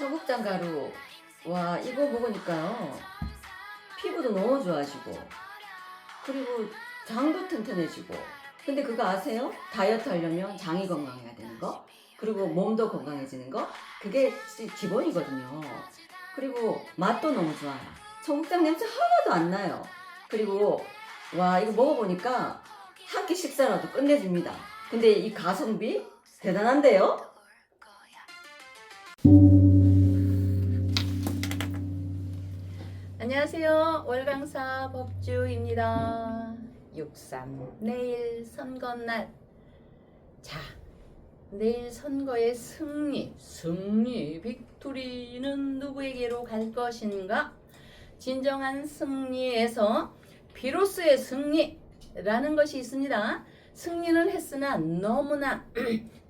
청국장 가루. 와, 이거 먹으니까요. 피부도 너무 좋아지고, 그리고 장도 튼튼해지고. 근데 그거 아세요? 다이어트 하려면 장이 건강해야 되는 거, 그리고 몸도 건강해지는 거. 그게 기본이거든요. 그리고 맛도 너무 좋아요. 청국장 냄새 하나도 안 나요. 그리고 와, 이거 먹어보니까 한 끼 식사라도 끝내줍니다. 근데 이 가성비 대단한데요? 안녕하세요. 월강사 법주입니다. 6.3 내일 선거날. 자, 내일 선거의 승리 빅토리는 누구에게로 갈 것인가? 진정한 승리에서 비로소의 승리라는 것이 있습니다. 승리는 했으나 너무나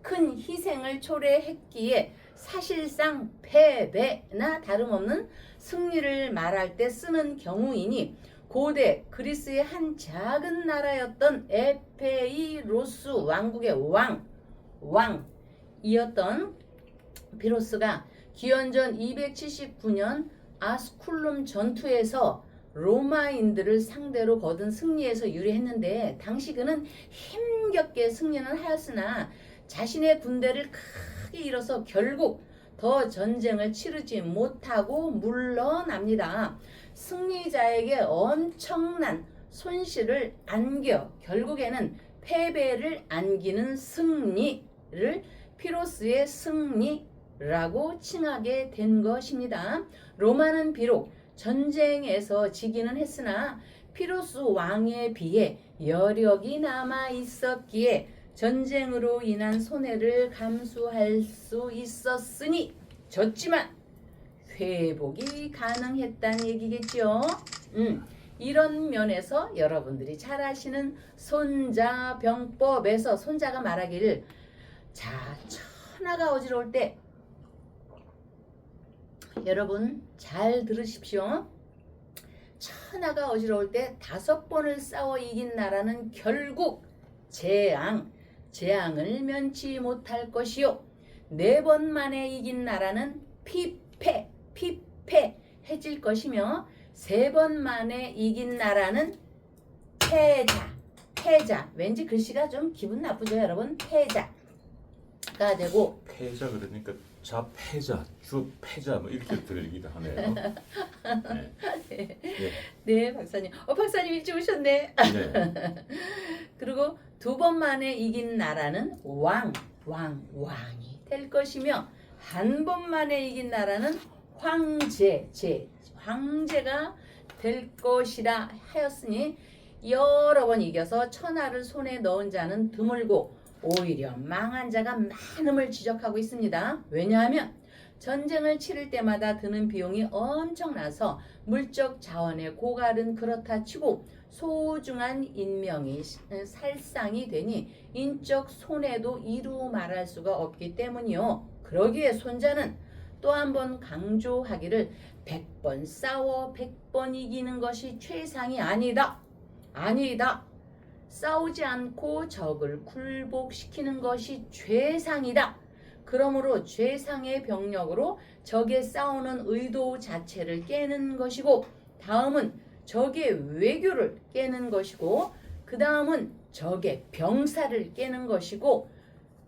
큰 희생을 초래했기에 사실상 패배나 다름없는 승리를 말할 때 쓰는 경우이니, 고대 그리스의 한 작은 나라였던 에페이로스 왕국의 왕이었던 피로스가 기원전 279년 아스쿨룸 전투에서 로마인들을 상대로 거둔 승리에서 유리했는데, 당시 그는 힘겹게 승리는 하였으나 자신의 군대를 크게 잃어서 결국 더 전쟁을 치르지 못하고 물러납니다. 승리자에게 엄청난 손실을 안겨 결국에는 패배를 안기는 승리를 피로스의 승리라고 칭하게 된 것입니다. 로마는 비록 전쟁에서 지기는 했으나 피로스 왕에 비해 여력이 남아 있었기에 전쟁으로 인한 손해를 감수할 수 있었으니 졌지만 회복이 가능했다는 얘기겠죠. 이런 면에서 여러분들이 잘 아시는 손자병법에서 손자가 말하기를, 자, 천하가 어지러울 때, 여러분 잘 들으십시오. 천하가 어지러울 때 5번을 싸워 이긴 나라는 결국 재앙을 면치 못할 것이요, 4번 만에 이긴 나라는 피폐해질 것이며, 3번 만에 이긴 나라는 패자. 왠지 글씨가 좀 기분 나쁘죠, 여러분? 패자가 되고. 패자 그러니까 좌패자, 주패자 뭐 이렇게 들리기도 하네요. 네. 네, 박사님. 박사님 일찍 오셨네. 네. 그리고 2번 만에 이긴 나라는 왕이 될 것이며, 1번 만에 이긴 나라는 황제가 될 것이라 하였으니, 여러 번 이겨서 천하를 손에 넣은 자는 드물고 오히려 망한 자가 많음을 지적하고 있습니다. 왜냐하면 전쟁을 치를 때마다 드는 비용이 엄청나서 물적 자원의 고갈은 그렇다 치고 소중한 인명이 살상이 되니 인적 손해도 이루 말할 수가 없기 때문이요. 그러기에 손자는 또 한 번 강조하기를, 100번 싸워 100번 이기는 것이 최상이 아니다. 싸우지 않고 적을 굴복시키는 것이 최상이다. 그러므로 최상의 병력으로 적의 싸우는 의도 자체를 깨는 것이고, 다음은 적의 외교를 깨는 것이고, 그 다음은 적의 병사를 깨는 것이고,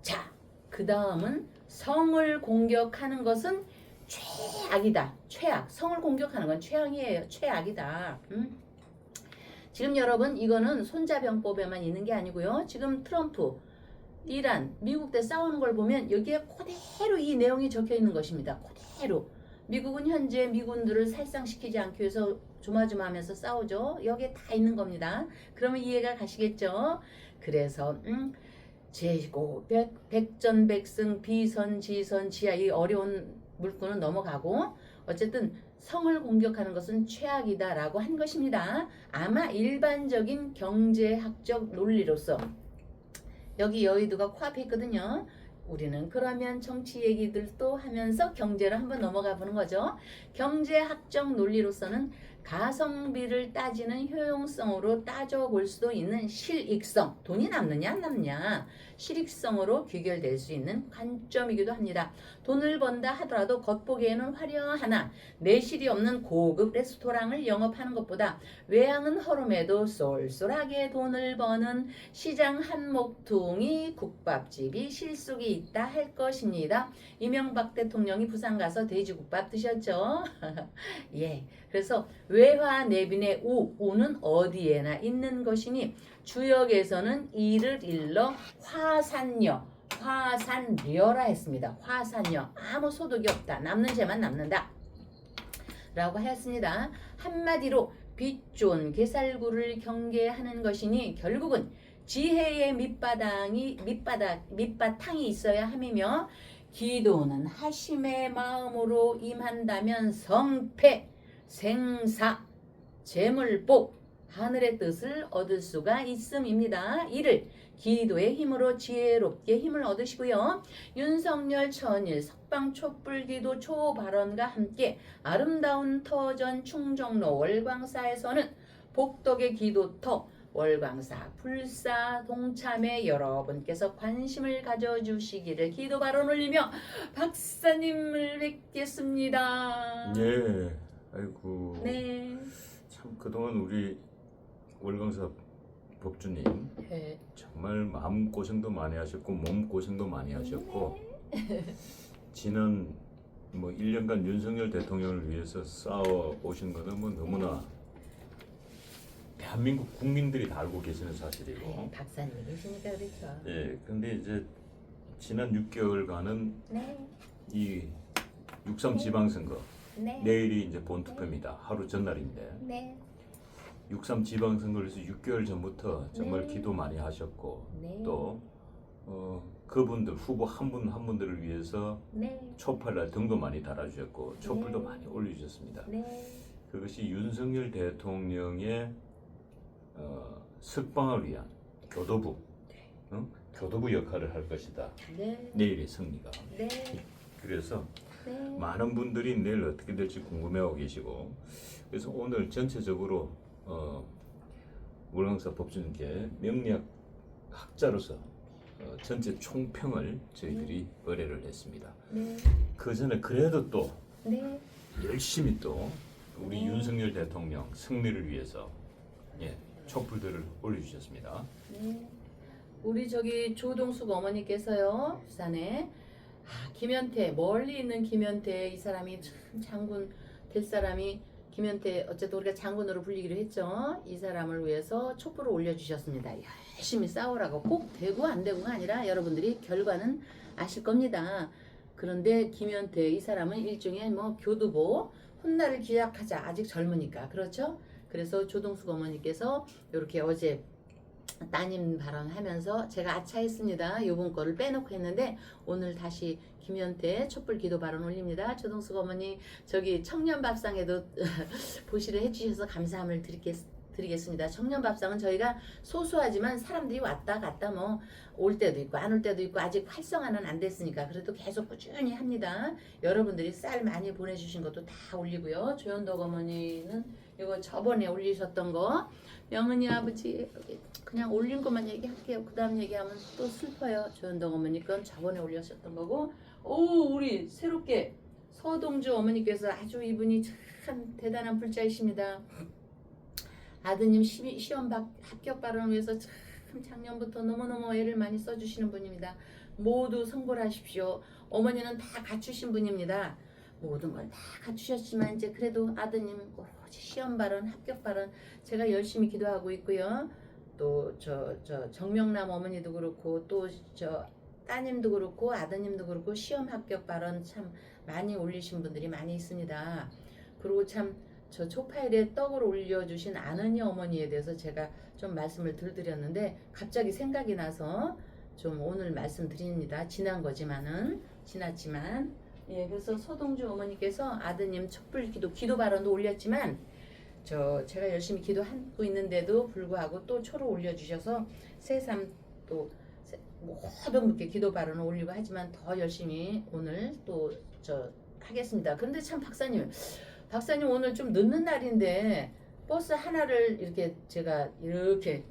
자, 그 다음은 성을 공격하는 것은 최악이다. 성을 공격하는 건 최악이다. 지금 여러분, 이거는 손자병법에만 있는 게 아니고요. 지금 트럼프, 이란, 미국 대 싸우는 걸 보면 여기에 그대로 이 내용이 적혀 있는 것입니다. 그대로. 미국은 현재 미군들을 살상시키지 않기 위해서 조마조마하면서 싸우죠. 여기에 다 있는 겁니다. 그러면 이해가 가시겠죠? 그래서 제고 백전백승 비선지선지하, 이 어려운 물구는 넘어가고, 어쨌든 성을 공격하는 것은 최악이다라고 한 것입니다. 아마 일반적인 경제학적 논리로서, 여기 여의도가 코앞에 있거든요. 우리는 그러면 정치 얘기들도 하면서 경제로 한번 넘어가 보는 거죠. 경제학적 논리로서는 가성비를 따지는 효용성으로 따져볼 수도 있는 실익성, 돈이 남느냐 안 남느냐, 실익성으로 귀결될 수 있는 관점이기도 합니다. 돈을 번다 하더라도 겉보기에는 화려하나 내실이 없는 고급 레스토랑을 영업하는 것보다 외양은 허름해도 쏠쏠하게 돈을 버는 시장 한 목퉁이 국밥집이 실속이 있다 할 것입니다. 이명박 대통령이 부산 가서 돼지국밥 드셨죠? 예. 그래서 외화 내빈의 우는 어디에나 있는 것이니 주역에서는 이를 일러 화산녀, 화산녀라 했습니다. 화산녀, 아무 소득이 없다. 남는 죄만 남는다. 라고 하였습니다. 한마디로 빛 좋은 게살구를 경계하는 것이니 결국은 지혜의 밑바탕이 있어야 함이며 기도는 하심의 마음으로 임한다면 성패, 생사, 재물복, 하늘의 뜻을 얻을 수가 있음입니다. 이를 기도의 힘으로 지혜롭게 힘을 얻으시고요. 윤석열 천일 석방 촛불기도 초발언과 함께 아름다운 터전 충정로 월광사에서는 복덕의 기도터 월광사 불사 동참에 여러분께서 관심을 가져주시기를 기도 발언 올리며 박사님을 뵙겠습니다. 예. 아이고. 네. 참 그동안 우리 월광사 법주님 네. 정말 마음 고생도 많이 하셨고 몸 고생도 많이 하셨고 지난 뭐 1년간 윤석열 대통령을 위해서 싸워 오신 거는 뭐 너무나 대한민국 국민들이 다 알고 계시는 사실이고. 박사님 계시니까 그렇죠. 예. 근데 이제 지난 6개월간은 네. 이 6.3 지방선거 네. 내일이 이제 본투표입니다. 하루 전날인데 네. 6.3 지방선거를 해서 6개월 전부터 정말 네. 기도 많이 하셨고 네. 또 그분들 후보 한 분 한 분들을 위해서 네. 촛불날 등도 많이 달아주셨고 촛불도 네. 많이 올려주셨습니다. 네. 그것이 윤석열 대통령의 석방을 위한 교도부, 교도부 역할을 할 것이다. 네. 내일의 승리가. 네. 그래서 네. 많은 분들이 내일 어떻게 될지 궁금해하고 계시고 그래서 오늘 전체적으로 월광사 법주님께 명리학 학자로서 전체 총평을 저희들이 의뢰를 했습니다. 네. 그 전에 그래도 또 네. 열심히 또 우리 네. 윤석열 대통령 승리를 위해서 촛불들을 올려주셨습니다. 네. 우리 저기 조동숙 어머니께서요 부산에 김현태 멀리 있는 김현태 이 사람이 참 장군 될 사람이 김현태 어쨌든 우리가 장군으로 불리기로 했죠. 이 사람을 위해서 촛불을 올려주셨습니다. 열심히 싸우라고 꼭 되고 안 되고가 아니라 여러분들이 결과는 아실 겁니다. 그런데 김현태 이 사람은 일종의 뭐 교두보 훗날을 기약하자 아직 젊으니까 그렇죠. 그래서 조동숙 어머니께서 이렇게 어제 따님 발언하면서 제가 아차했습니다. 요번 거를 빼놓고 했는데 오늘 다시 김현태 촛불 기도 발언 올립니다. 조동숙 어머니 저기 청년밥상에도 보시를 해주셔서 감사함을 드리겠습니다. 청년밥상은 저희가 소소하지만 사람들이 왔다 갔다 뭐 올 때도 있고 안 올 때도 있고 아직 활성화는 안 됐으니까 그래도 계속 꾸준히 합니다. 여러분들이 쌀 많이 보내주신 것도 다 올리고요. 조현덕 어머니는 이거 저번에 올리셨던 거 명은이 아버지 그냥 올린 것만 얘기할게요. 그 다음 얘기하면 또 슬퍼요. 조현덕 어머니 건 저번에 올렸었던 거고 우리 새롭게 서동주 어머니께서 아주 이분이 참 대단한 불자이십니다. 아드님 시험 합격 발언을 위해서 참 작년부터 너무너무 애를 많이 써주시는 분입니다. 모두 성불 하십시오. 어머니는 다 갖추신 분입니다. 모든 걸 다 갖추셨지만 이제 그래도 아드님 오로지 시험 발언 합격 발언 제가 열심히 기도하고 있고요. 또 저 정명남 어머니도 그렇고 또 저 따님도 그렇고 아드님도 그렇고 시험 합격 발언 참 많이 올리신 분들이 많이 있습니다. 그리고 참 저 초파일에 떡을 올려주신 아는이 어머니에 대해서 제가 좀 말씀을 드렸는데 갑자기 생각이 나서 좀 오늘 말씀드립니다. 지난 거지만은 지났지만 그래서 서동주 어머니께서 아드님 촛불 기도 발언도 올렸지만 제가 열심히 기도하고 있는데도 불구하고 또 초를 올려주셔서 새삼 또 모든 분께 기도 발언을 올리고 하지만 더 열심히 오늘 또 하겠습니다. 그런데 참 박사님 박사님 오늘 좀 늦는 날인데 버스 하나를 이렇게 제가 이렇게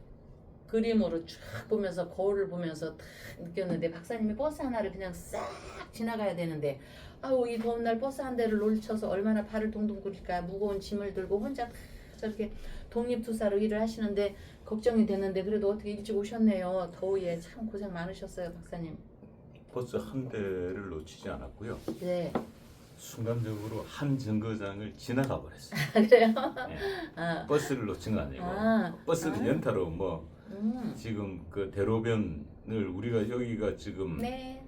그림으로 쫙 보면서 거울을 보면서 딱 느꼈는데 박사님이 버스 하나를 그냥 싹 지나가야 되는데 아우 이 더운 날 버스 한 대를 놓쳐서 얼마나 발을 동동 구릴까 무거운 짐을 들고 혼자 딱 저렇게 독립투사로 일을 하시는데 걱정이 됐는데 그래도 어떻게 일찍 오셨네요. 더위에 참 고생 많으셨어요 박사님. 버스 한 대를 놓치지 않았고요. 네. 순간적으로 한 정거장을 지나가 버렸어요. 그래요? 예. 아, 버스를 놓친 거 아니고 버스를 아. 연타로 뭐 지금 그 대로변을 우리가 여기가 지금 네.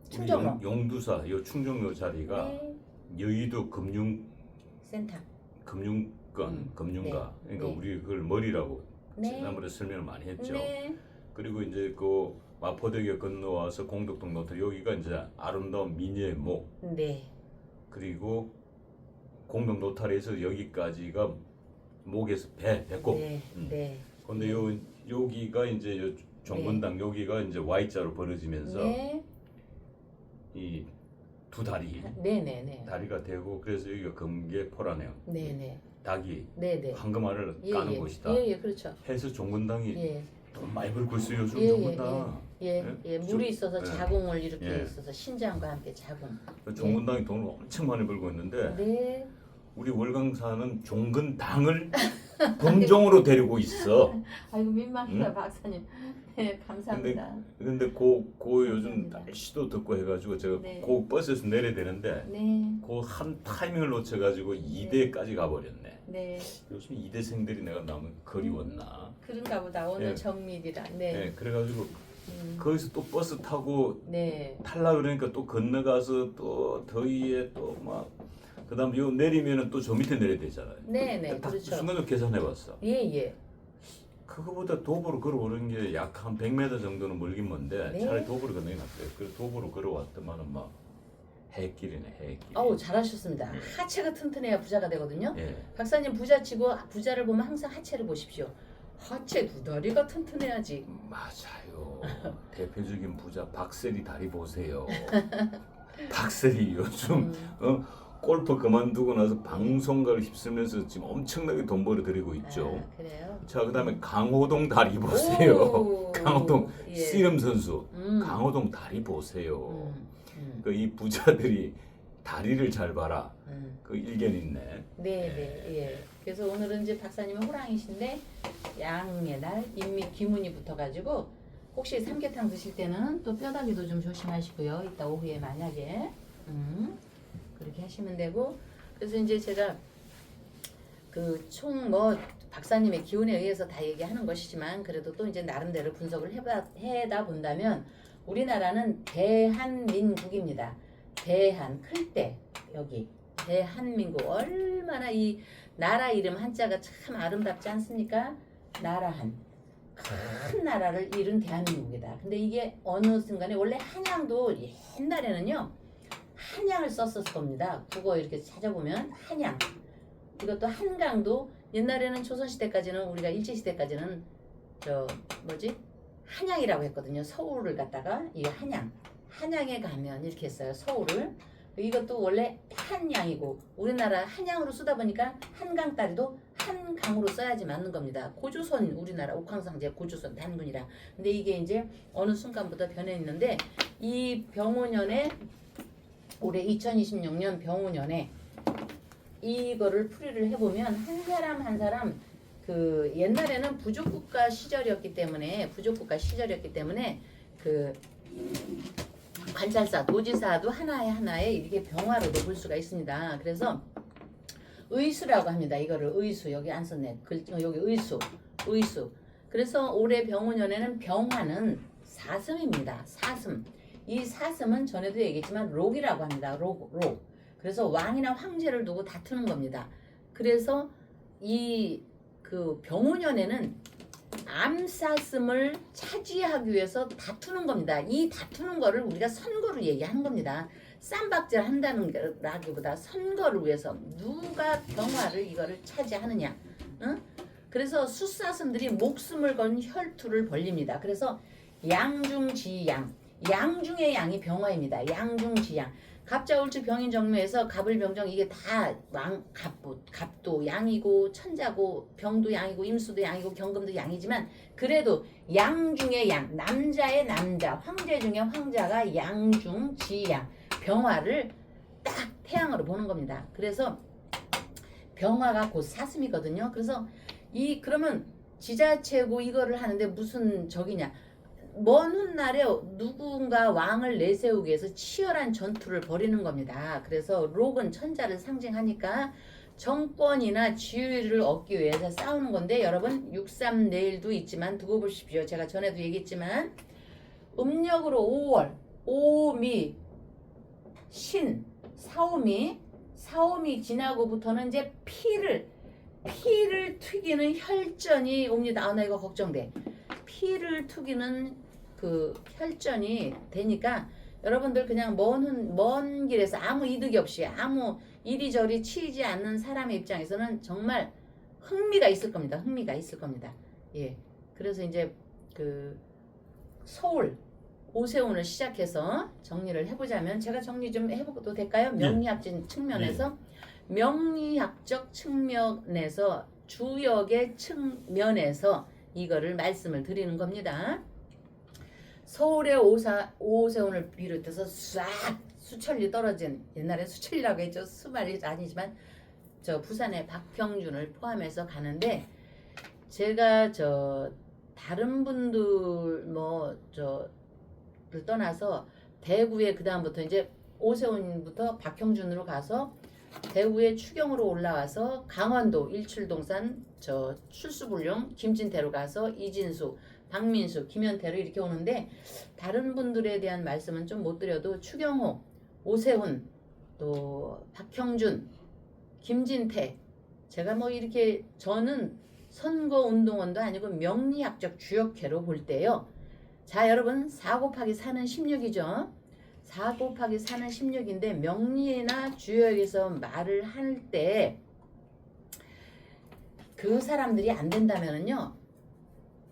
우리 충정로. 용두사 요 충정로 자리가 네. 여의도 금융권 센터. 금융가 네. 그러니까 네. 우리 그걸 머리라고 네. 지난번에 설명을 많이 했죠. 네. 그리고 이제 그 마포대교 건너와서 공덕동 노트 여기가 이제 아름다운 미녀의 목 네. 그리고 공동 노탈에서 여기까지가 목에서 배꼽. 네. 네. 근데 여기가 이제 요 종건당 여기가 이제 Y자로 벌어지면서 네. 이 두 다리 네네네. 다리가 되고 그래서 여기가 금계포라네요. 네네. 닭이 네네. 황금알을 예, 까는 예. 곳이다. 예, 그렇죠. 해서 종건당이 예. 돈 많이 벌고 있어요. 요즘 예, 종건당. 예, 예, 물이 있어서 예. 자궁을 이렇게 예. 있어서 신장과 함께 자궁. 종건당이 돈을 엄청 많이 벌고 있는데 네. 우리 월강사는 종근당을 본종으로 데리고 있어. 아이고 민망해요 응? 박사님. 네, 감사합니다. 근데 그 요즘 감사합니다. 날씨도 덥고 해가지고 제가 네. 그 버스에서 내려야 되는데 네. 그 한 타이밍을 놓쳐가지고 2대까지 가버렸네. 네. 요즘 2대생들이 내가 너무 그리웠나. 그런가 보다. 오늘 예. 정밀이라. 네. 네. 그래가지고 음. 거기서 또 버스 타고 네. 탈라 그러니까 또 건너가서 또 더위에 또 막 그다음 요 내리면은 또 저 밑에 내려야 되잖아요. 네, 네. 딱 그렇죠. 순간적으로 계산해봤어. 예, 예. 그거보다 도보로 걸어오는 게 약 한 100m 정도는 멀긴 먼데 네. 차라리 도보로 걷는 게 낫고요. 그래서 도보로 걸어왔더만은 막 해길이네 해길. 어우, 잘하셨습니다. 하체가 튼튼해야 부자가 되거든요. 예. 박사님 부자치고 부자를 보면 항상 하체를 보십시오. 하체 두 다리가 튼튼해야지. 맞아요. 대표적인 부자 박세리 다리 보세요. 박세리 요즘 골프 그만두고 나서 방송가를 휩쓸면서 지금 엄청나게 돈 벌어들이고 있죠. 아, 그래요? 자 그다음에 강호동 다리 보세요. 오, 강호동 예. 씨름 선수 음. 강호동 다리 보세요. 음. 그 이 부자들이 다리를 잘 봐라. 음. 그 일견 있네. 네, 네, 예. 그래서 오늘은 이제 박사님은 호랑이신데 양의 날 인미 기문이 붙어가지고 혹시 삼계탕 드실 때는 또 뼈다귀도 좀 조심하시고요. 이따 오후에 만약에 그렇게 하시면 되고 그래서 이제 제가 그 총 뭐 박사님의 기운에 의해서 다 얘기하는 것이지만 그래도 또 이제 나름대로 분석을 해다 본다면 우리나라는 대한민국입니다. 대한 클 때 여기 대한민국 얼마나 이 나라 이름 한자가 참 아름답지 않습니까? 나라한 큰 나라를 이룬 대한민국이다. 근데 이게 어느 순간에 원래 한양도 옛날에는요 한양을 썼었을 겁니다. 국어 이렇게 찾아보면 한양 이것도 한강도 옛날에는 조선시대까지는 우리가 일제시대까지는 저 뭐지 한양이라고 했거든요. 서울을 갖다가 이 한양에 가면 이렇게 했어요. 서울을 이것도 원래 한양이고 우리나라 한양으로 쓰다 보니까 한강 다리도 한강으로 써야지 맞는 겁니다. 고조선 우리나라 옥황상제 고조선 단군이라. 근데 이게 이제 어느 순간부터 변했는데 이 병오년에 올해 2026년 병오년에 이거를 풀이를 해보면 한 사람 한 사람 그 옛날에는 부족국가 시절이었기 때문에 그 관찰사 도지사도 하나에 이렇게 병화로도 볼 수가 있습니다. 그래서 의수라고 합니다. 이거를 의수 여기 안 썼네. 여기 의수. 그래서 올해 병오년에는 병화는 사슴입니다. 사슴. 이 사슴은 전에도 얘기했지만 록이라고 합니다. 록. 그래서 왕이나 황제를 두고 다투는 겁니다. 그래서 이 그 병오년에는 암사슴을 차지하기 위해서 다투는 겁니다. 이 다투는 거를 우리가 선거로 얘기하는 겁니다. 쌈박질 한다는 거라기보다 선거를 위해서 누가 병화를 이거를 차지하느냐. 응? 그래서 숫사슴들이 목숨을 건 혈투를 벌립니다. 그래서 양중지양, 양중의 양이 병화입니다. 양중지양. 갑자울주 병인정묘에서 갑을병정 이게 다 갑도 양이고 천자고 병도 양이고 임수도 양이고 경금도 양이지만 그래도 양 중에 양, 남자의 남자, 황제 중에 황자가 양중 지양, 병화를 딱 태양으로 보는 겁니다. 그래서 병화가 곧 사슴이거든요. 그래서 그러면 지자체고 이거를 하는데 무슨 적이냐? 먼 훗날에 누군가 왕을 내세우기 위해서 치열한 전투를 벌이는 겁니다. 그래서 록은 천자를 상징하니까 정권이나 지위를 얻기 위해서 싸우는 건데 여러분 6.3 내일도 있지만 두고 보십시오. 제가 전에도 얘기했지만 음력으로 5월, 오미, 신, 사오미 지나고부터는 이제 피를 튀기는 혈전이 옵니다. 나 이거 걱정돼. 피를 튀기는 그 혈전이 되니까 여러분들 그냥 먼 길에서 아무 이득이 없이 아무 이리저리 치이지 않는 사람의 입장에서는 정말 흥미가 있을 겁니다. 흥미가 있을 겁니다. 예. 그래서 이제 그 서울 오세훈을 시작해서 정리를 해보자면 제가 정리 좀 해봐도 될까요? 명리학적 측면에서 명리학적 측면에서 주역의 측면에서 이거를 말씀을 드리는 겁니다. 서울의 오세훈을 비롯해서 싹 수천리 떨어진 옛날에 수천리라고 했죠. 수말이 아니지만 저 부산의 박평준을 포함해서 가는데 제가 다른 분들 를 떠나서 대구에 그 다음부터 이제 오세훈부터 박형준으로 가서 대구에 추경으로 올라와서 강원도 일출동산 출수불령 김진태로 가서 이진수, 박민수, 김현태로 이렇게 오는데 다른 분들에 대한 말씀은 좀 못 드려도 추경호, 오세훈, 또 박형준, 김진태 제가 이렇게 저는 선거운동원도 아니고 명리학적 주역회로 볼 때요. 자 여러분 4 곱하기 4는 16이죠. 4 곱하기 4는 16인데 명리나 주역에서 말을 할 때 그 사람들이 안 된다면은요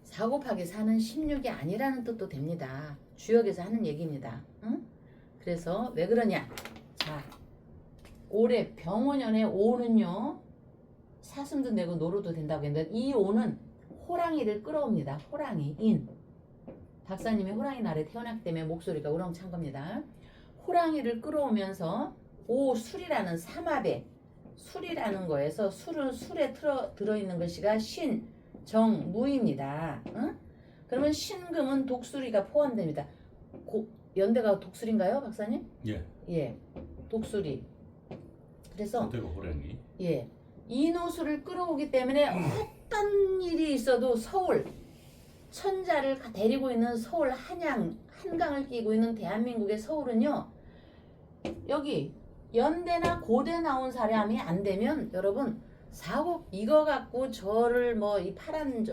4 곱하기 4는 16이 아니라는 뜻도 됩니다. 주역에서 하는 얘기입니다. 응? 그래서 왜 그러냐? 자 올해 병원년의 5는요 사슴도 내고 노루도 된다고 했는데 이 5는 호랑이를 끌어옵니다. 호랑이 인 박사님이 호랑이 날에 태어났기 때문에 목소리가 우렁찬 겁니다. 호랑이를 끌어오면서 오술이라는 삼합에 술이라는 거에서 술에 들어있는 것이가 신, 정, 무입니다. 응? 그러면 신금은 독수리가 포함됩니다. 연대가 독수리인가요, 박사님? 예, 독수리. 그래서 연대가 호랑이. 예, 인호수를 끌어오기 때문에 어떤 일이 있어도 서울 천자를 데리고 있는 서울 한강을 끼고 있는 대한민국의 서울은요 여기 연대나 고대 나온 사람이 안 되면 여러분 사고 이거 갖고 저를 이 파란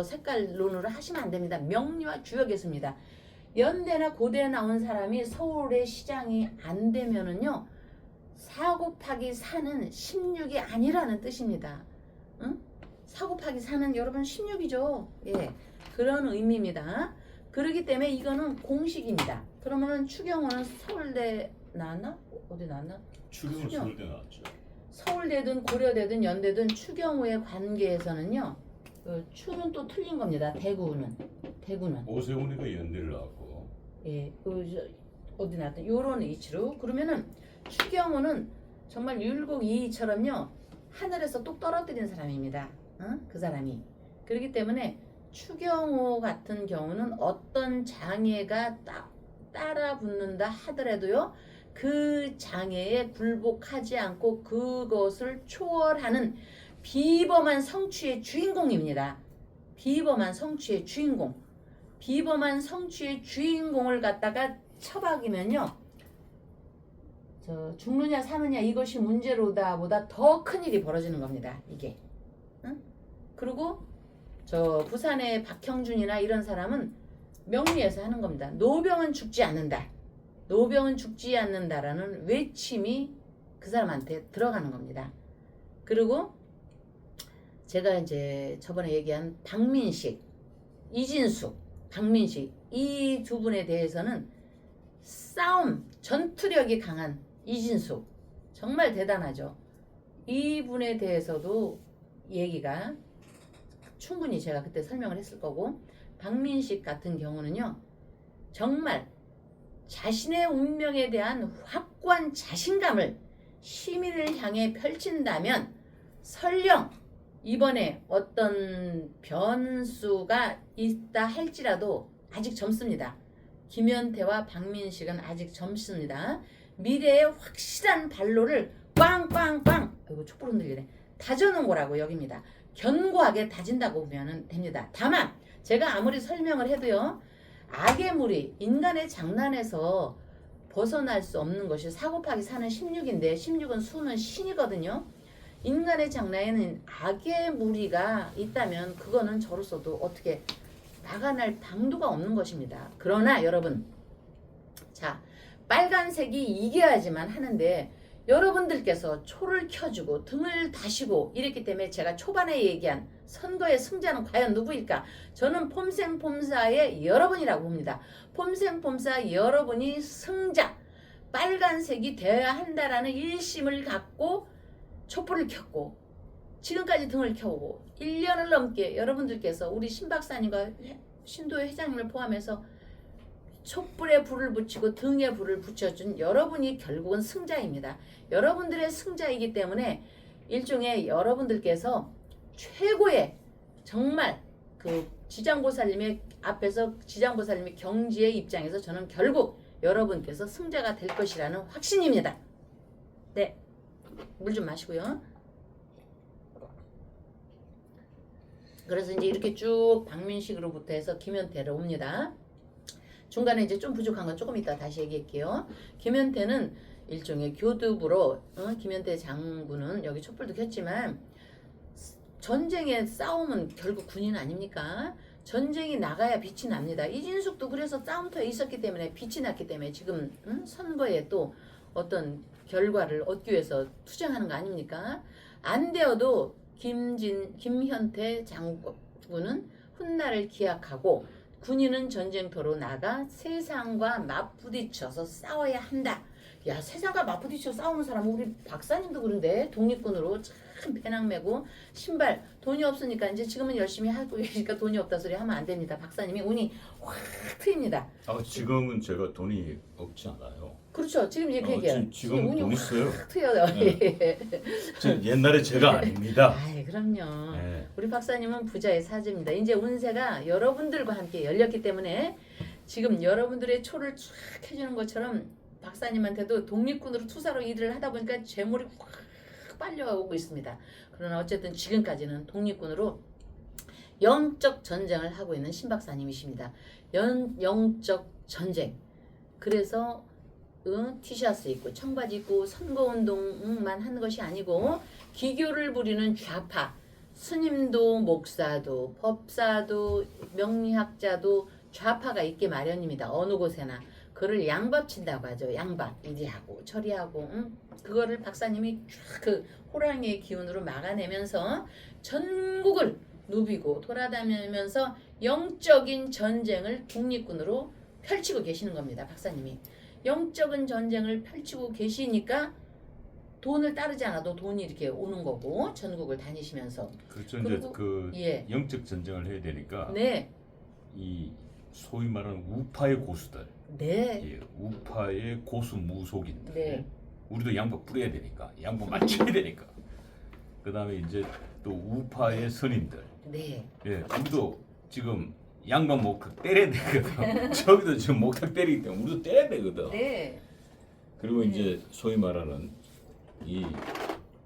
색깔 논으로 하시면 안 됩니다. 명리와 주역에 있습니다. 연대나 고대 나온 사람이 서울의 시장이 안 되면은요 4 곱하기 4는 16이 아니라는 뜻입니다. 응? 4 곱하기 4는 여러분 16이죠. 예. 그런 의미입니다. 그렇기 때문에 이거는 공식입니다. 그러면은 추경호는 서울대 나왔나? 어디 나왔나? 추경호 서울대 나왔죠. 서울대든 고려대든 연대든 추경호의 관계에서는요. 추는 또 틀린 겁니다. 대구는. 오세훈이가 연대를 나왔고. 예. 어디 나왔다. 요런 위치로. 그러면은 추경호는 정말 율곡 이이처럼요. 하늘에서 똑 떨어뜨린 사람입니다. 그 사람이. 그렇기 때문에 추경호 같은 경우는 어떤 장애가 따라 붙는다 하더라도요 그 장애에 굴복하지 않고 그것을 초월하는 비범한 성취의 주인공입니다. 비범한 성취의 주인공. 비범한 성취의 주인공을 갖다가 처박이면요 죽느냐 사느냐 이것이 문제로다 보다 더 큰일이 벌어지는 겁니다. 이게. 응? 그리고 부산의 박형준이나 이런 사람은 명리에서 하는 겁니다. 노병은 죽지 않는다. 노병은 죽지 않는다라는 외침이 그 사람한테 들어가는 겁니다. 그리고 제가 이제 저번에 얘기한 박민식, 이진숙, 박민식 이 두 분에 대해서는 싸움, 전투력이 강한 이진숙 정말 대단하죠. 이분에 대해서도 얘기가 충분히 제가 그때 설명을 했을 거고 박민식 같은 경우는요. 정말 자신의 운명에 대한 확고한 자신감을 시민을 향해 펼친다면 설령 이번에 어떤 변수가 있다 할지라도 아직 젊습니다. 김현태와 박민식은 아직 젊습니다. 미래의 확실한 발로를 꽝꽝꽝 이거 촛불 흔들리네. 다져놓은 거라고 여깁니다. 견고하게 다진다고 보면 됩니다. 다만 제가 아무리 설명을 해도요. 악의 무리, 인간의 장난에서 벗어날 수 없는 것이 사고파기 사는 16인데 16은 수는 신이거든요. 인간의 장난에는 악의 무리가 있다면 그거는 저로서도 어떻게 막아낼 방도가 없는 것입니다. 그러나 여러분, 자, 빨간색이 이겨야지만 하는데 여러분들께서 초를 켜주고 등을 다시고 이랬기 때문에 제가 초반에 얘기한 선거의 승자는 과연 누구일까? 저는 폼생폼사의 여러분이라고 봅니다. 폼생폼사 여러분이 승자, 빨간색이 되어야 한다라는 일심을 갖고 촛불을 켰고 지금까지 등을 켜오고 1년을 넘게 여러분들께서 우리 신 박사님과 신도의 회장님을 포함해서 촛불에 불을 붙이고 등에 불을 붙여준 여러분이 결국은 승자입니다. 여러분들의 승자이기 때문에 일종의 여러분들께서 최고의 정말 그 지장보살님의 앞에서 지장보살님의 경지의 입장에서 저는 결국 여러분께서 승자가 될 것이라는 확신입니다. 네, 물 좀 마시고요. 그래서 이제 이렇게 쭉 박민식으로부터 해서 김현태로 옵니다. 중간에 이제 좀 부족한 건 조금 이따 다시 얘기할게요. 김현태는 일종의 교두부로 김현태 장군은 여기 촛불도 켰지만 전쟁의 싸움은 결국 군인 아닙니까? 전쟁이 나가야 빛이 납니다. 이진숙도 그래서 싸움터에 있었기 때문에 빛이 났기 때문에 지금 선거에 또 어떤 결과를 얻기 위해서 투쟁하는 거 아닙니까? 안 되어도 김현태 장군은 훗날을 기약하고 군인은 전쟁터로 나가 세상과 맞부딪혀서 싸워야 한다. 야, 세상과 맞부딪혀 싸우는 사람은 우리 박사님도 그런데 독립군으로 참 배낭 메고 신발 돈이 없으니까 이제 지금은 열심히 하고 계시니까 돈이 없다 소리 하면 안 됩니다. 박사님이 운이 확 트입니다. 지금은 제가 돈이 없지 않아요. 그렇죠. 지금 이제 그 얘기야. 지금 운이 돈 있어요. 확 트여요. 네. 옛날에 제가 아닙니다. 아이, 그럼요. 네. 우리 박사님은 부자의 사주입니다. 이제 운세가 여러분들과 함께 열렸기 때문에 지금 여러분들의 초를 쫙 해주는 것처럼 박사님한테도 독립군으로 투사로 일을 하다 보니까 재물이 확 빨려오고 있습니다. 그러나 어쨌든 지금까지는 독립군으로 영적 전쟁을 하고 있는 신 박사님이십니다. 영적 전쟁. 그래서 티셔츠 입고 청바지 입고 선거운동만 하는 것이 아니고 기교를 부리는 좌파, 스님도 목사도 법사도 명리학자도 좌파가 있기 마련입니다. 어느 곳에나. 그를 양밥 친다고 하죠. 양밥 이리하고 저리하고 그거를 박사님이 쫙 그 호랑이의 기운으로 막아내면서 전국을 누비고 돌아다니면서 영적인 전쟁을 독립군으로 펼치고 계시는 겁니다. 박사님이 영적인 전쟁을 펼치고 계시니까 돈을 따르지 않아도 돈이 이렇게 오는 거고 전국을 다니시면서 그렇죠. 이제 그 예. 영적 전쟁을 해야 되니까 네. 이 소위 말하는 우파의 고수들, 네. 예, 우파의 고수 무속인들, 네. 우리도 양복 뿌려야 되니까, 양복 맞춰야 되니까. 그 다음에 이제 또 우파의 선임들, 네. 예, 우리도 지금 양반 목탁 때려야 되거든. 저기도 지금 목탁 때리기 때문에 우리도 때려야 되거든. 네. 그리고 이제 소위 말하는 이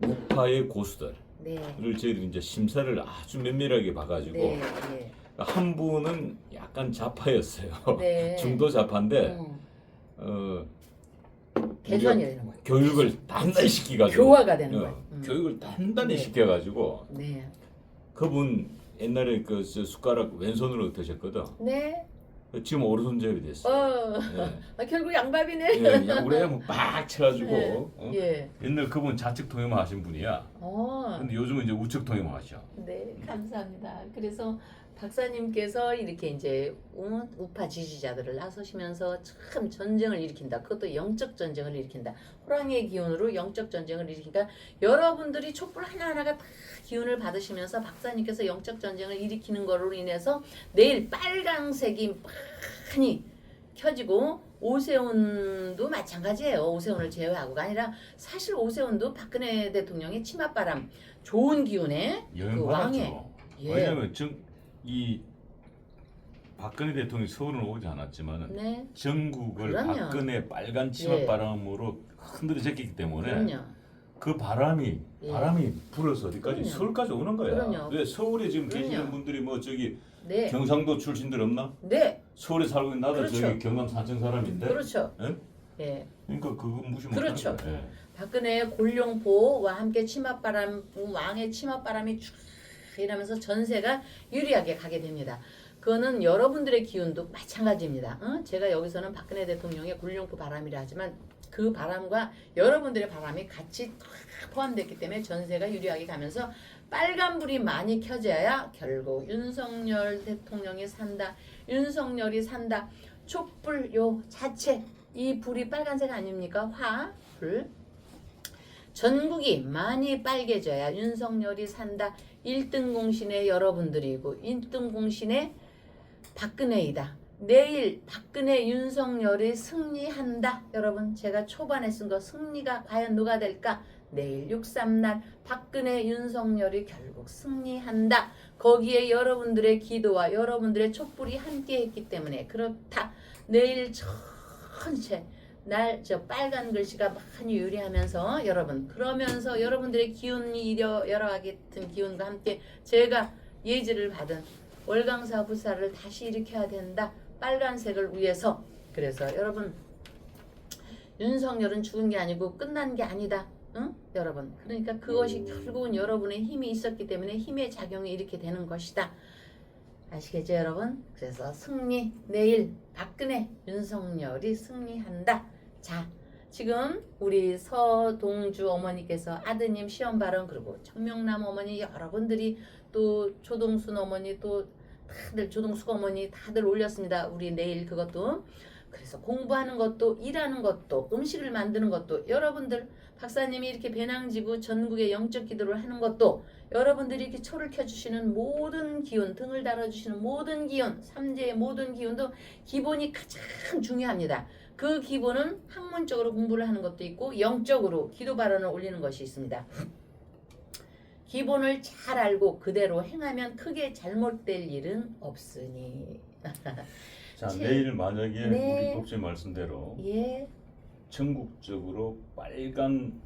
우파의 고수들을 네. 저희들이 이제 심사를 아주 면밀하게 봐가지고 네. 네. 한 분은 약간 좌파였어요. 네. 중도 좌파인데 우리가 개선이 되는 거예요. 교육을 단단히 시켜가지고 교화가 되는 거예요. 교육을 단단히 네. 시켜가지고 네. 그분 옛날에 그 숟가락 왼손으로 드셨거든. 네. 지금 오른손잡이 됐어. 예. 결국 양밥이네. 예, 양으로 뭐 막 쳐가지고 예. 옛날 그분 좌측 통역만 하신 분이야. 근데 요즘은 이제 우측 통역만 하셔. 네, 감사합니다. 그래서 박사님께서 이렇게 이제 우파 지지자들을 나서시면서 참 전쟁을 일으킨다. 그것도 영적 전쟁을 일으킨다. 호랑이의 기운으로 영적 전쟁을 일으키니까 여러분들이 촛불 하나하나가 다 기운을 받으시면서 박사님께서 영적 전쟁을 일으키는 거로 인해서 내일 빨강색이 많이 켜지고 오세훈도 마찬가지예요. 오세훈을 제외하고가 아니라 사실 오세훈도 박근혜 대통령의 치맛바람 좋은 기운에 그 왕의 영광하죠. 예. 왜냐하면 이 박근혜 대통령이 서울은 오지 않았지만 네. 전국을 그럼요. 박근혜 빨간 치맛바람으로 흔들어 제끼기 때문에 그럼요. 그 바람이 예. 불어서 어디까지 그럼요. 서울까지 오는 거야. 그럼요. 왜 서울에 지금 그럼요. 계시는 분들이 뭐 저기 네. 경상도 출신들 없나? 네. 서울에 살고 있는 나도 그렇죠. 저기 경남 산청 사람인데. 그렇죠. 예? 예. 그러니까 그거 무시 못 그렇죠. 하는 거야. 예. 박근혜 골룡포와 함께 치맛바람 왕의 치맛바람이 쫙 이러면서 전세가 유리하게 가게 됩니다. 그거는 여러분들의 기운도 마찬가지입니다. 제가 여기서는 박근혜 대통령의 골룡포 바람이라 하지만 그 바람과 여러분들의 바람이 같이 포함됐기 때문에 전세가 유리하게 가면서 빨간불이 많이 켜져야 결국 윤석열 대통령이 산다. 윤석열이 산다. 촛불 요 자체 이 불이 빨간색 아닙니까? 불. 전국이 많이 빨개져야 윤석열이 산다. 1등 공신의 여러분들이고 1등 공신의 박근혜이다. 내일 박근혜 윤석열이 승리한다. 여러분 제가 초반에 쓴 거 승리가 과연 누가 될까? 내일 6.3날 박근혜 윤석열이 결국 승리한다. 거기에 여러분들의 기도와 여러분들의 촛불이 함께했기 때문에 그렇다. 내일 전체 날 저 빨간 글씨가 많이 유리하면서 여러분 그러면서 여러분들의 기운이 여러 같은 기운과 함께 제가 예지를 받은 월강사 부사를 다시 일으켜야 된다. 빨간색을 위해서. 그래서 여러분 윤석열은 죽은 게 아니고 끝난 게 아니다. 응? 여러분 그러니까 그것이 결국은 여러분의 힘이 있었기 때문에 힘의 작용이 이렇게 되는 것이다. 아시겠죠 여러분? 그래서 승리 내일 박근혜 윤석열이 승리한다. 자 지금 우리 서동주 어머니께서 아드님 시험 발언 그리고 청명남 어머니 여러분들이 또 조동순 어머니 또 다들 조동숙 어머니 다들 올렸습니다. 우리 내일 그것도 그래서 공부하는 것도 일하는 것도 음식을 만드는 것도 여러분들 박사님이 이렇게 배낭지고 전국에 영적 기도를 하는 것도 여러분들이 이렇게 초를 켜주시는 모든 기운 등을 달아주시는 모든 기운 삼재의 모든 기운도 기본이 가장 중요합니다. 그 기본은 학문적으로 공부를 하는 것도 있고 영적으로 기도 발언을 올리는 것이 있습니다. 기본을 잘 알고 그대로 행하면 크게 잘못될 일은 없으니. 자 내일 만약에 네. 우리 독재 말씀대로 예. 전국적으로 빨간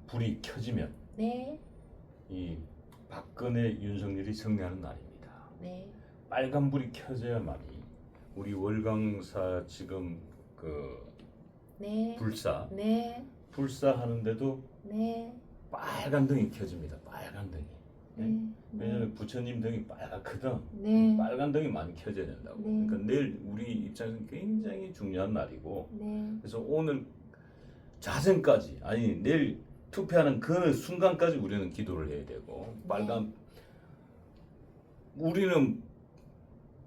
불이 켜지면 네. 이 박근혜 윤석열이 승리하는 날입니다. 네. 빨간 불이 켜져야만이 우리 월강사 지금 그 네. 불사 하는데도 네. 빨간 등이 켜집니다. 빨간 등이. 네. 왜냐면 부처님 등이 빨갛거든. 네. 빨간 등이 많이 켜져야 된다고. 네. 그러니까 내일 우리 입장에서 굉장히 중요한 날이고. 네. 그래서 오늘 자정까지 아니 내일 투표하는 그 순간까지 우리는 기도를 해야 되고 우리는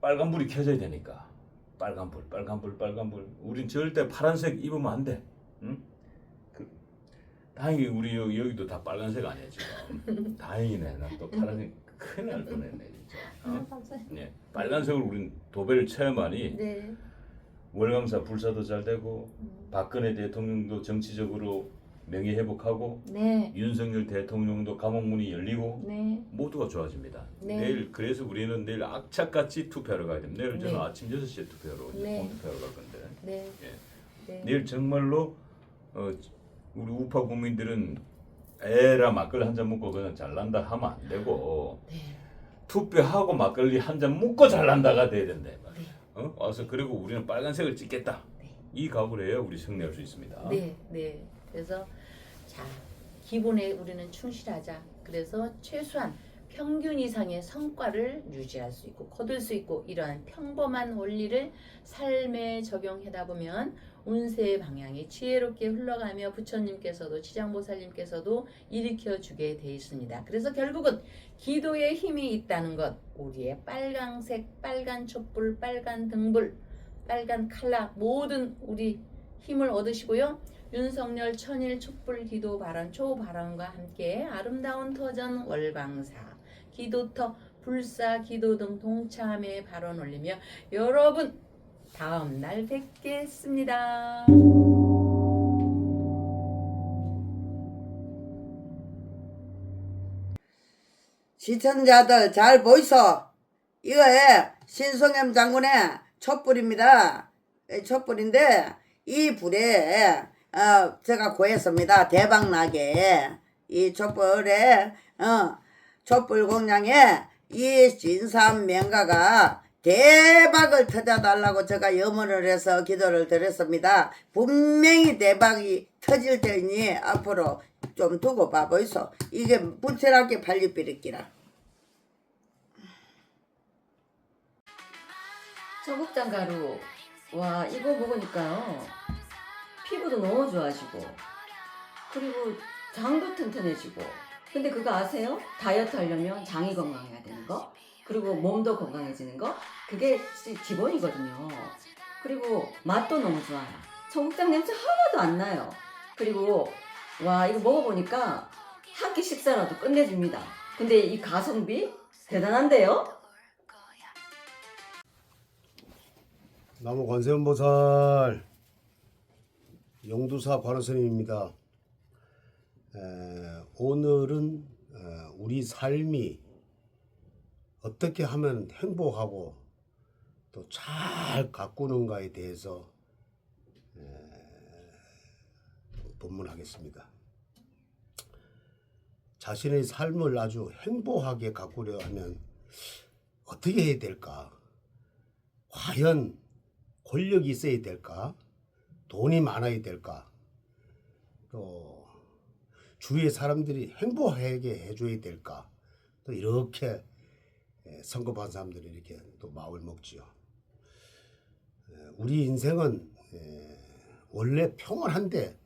빨간불이 켜져야 되니까 빨간불 우린 절대 파란색 입으면 안 돼. 응? 다행히 우리 여기도 다 빨간색 아니야 지금. 다행이네. 나 또 파란색 큰일 날 뻔했네 진짜. 네, 빨간색으로 우린 도배를 쳐야만이 네. 월강사 불사도 잘 되고 박근혜 대통령도 정치적으로 명예 회복하고 네. 윤석열 대통령도 감옥문이 열리고 네. 모두가 좋아집니다. 네. 내일 그래서 우리는 내일 악착같이 투표하러 가야 됩니다. 내일 저는 네. 아침 6시에 투표하러 네. 투표하러 갈 건데 네. 예. 네. 내일 정말로 우리 우파 국민들은 에라 막걸리 한 잔 먹고 그냥 잘난다 하면 안 되고 네. 투표하고 막걸리 한 잔 먹고 잘난다가 돼야 된다. 네. 와서 그리고 우리는 빨간색을 찍겠다. 네. 이 각오를 해야 우리 승리할 수 있습니다. 네. 네. 그래서 자 기본에 우리는 충실하자. 그래서 최소한 평균 이상의 성과를 유지할 수 있고 거둘 수 있고 이러한 평범한 원리를 삶에 적용하다 보면 운세의 방향이 지혜롭게 흘러가며 부처님께서도 지장보살님께서도 일으켜 주게 돼 있습니다. 그래서 결국은 기도에 힘이 있다는 것, 우리의 빨강색, 빨간 촛불, 빨간 등불, 빨간 칼라 모든 우리 힘을 얻으시고요. 윤석열 천일 촛불 기도 발언 초 발언과 함께 아름다운 터전 월광사 기도터 불사 기도 등 동참에 발언 올리며 여러분 다음 날 뵙겠습니다. 시청자들 잘 보이소? 이거에 신성엽 장군의 촛불입니다. 촛불인데 이 불에 제가 구했습니다. 대박나게 이 촛불에 촛불 공양에 이 진삼명가가 대박을 터져달라고 제가 염원을 해서 기도를 드렸습니다. 분명히 대박이 터질 테니 앞으로 좀 두고 봐보이소. 이게 불철하게 발리비리기라. 청국장가루. 와, 이거 먹으니까요. 피부도 너무 좋아지고, 그리고 장도 튼튼해지고. 근데 그거 아세요? 다이어트 하려면 장이 건강해야 되는 거, 그리고 몸도 건강해지는 거, 그게 기본이거든요. 그리고 맛도 너무 좋아요. 청국장 냄새 하나도 안 나요. 그리고 와, 이거 먹어보니까 한 끼 식사라도 끝내줍니다. 근데 이 가성비 대단한데요? 나무 관세음보살 용두사 관원스님입니다. 오늘은 우리 삶이 어떻게 하면 행복하고 또 잘 가꾸는가에 대해서 본문하겠습니다. 자신의 삶을 아주 행복하게 가꾸려 하면 어떻게 해야 될까? 과연 권력이 있어야 될까? 돈이 많아야 될까? 또 주위의 사람들이 행복하게 해줘야 될까? 또 이렇게 성급한 사람들이 이렇게 또 마음을 먹지요. 우리 인생은 원래 평온한데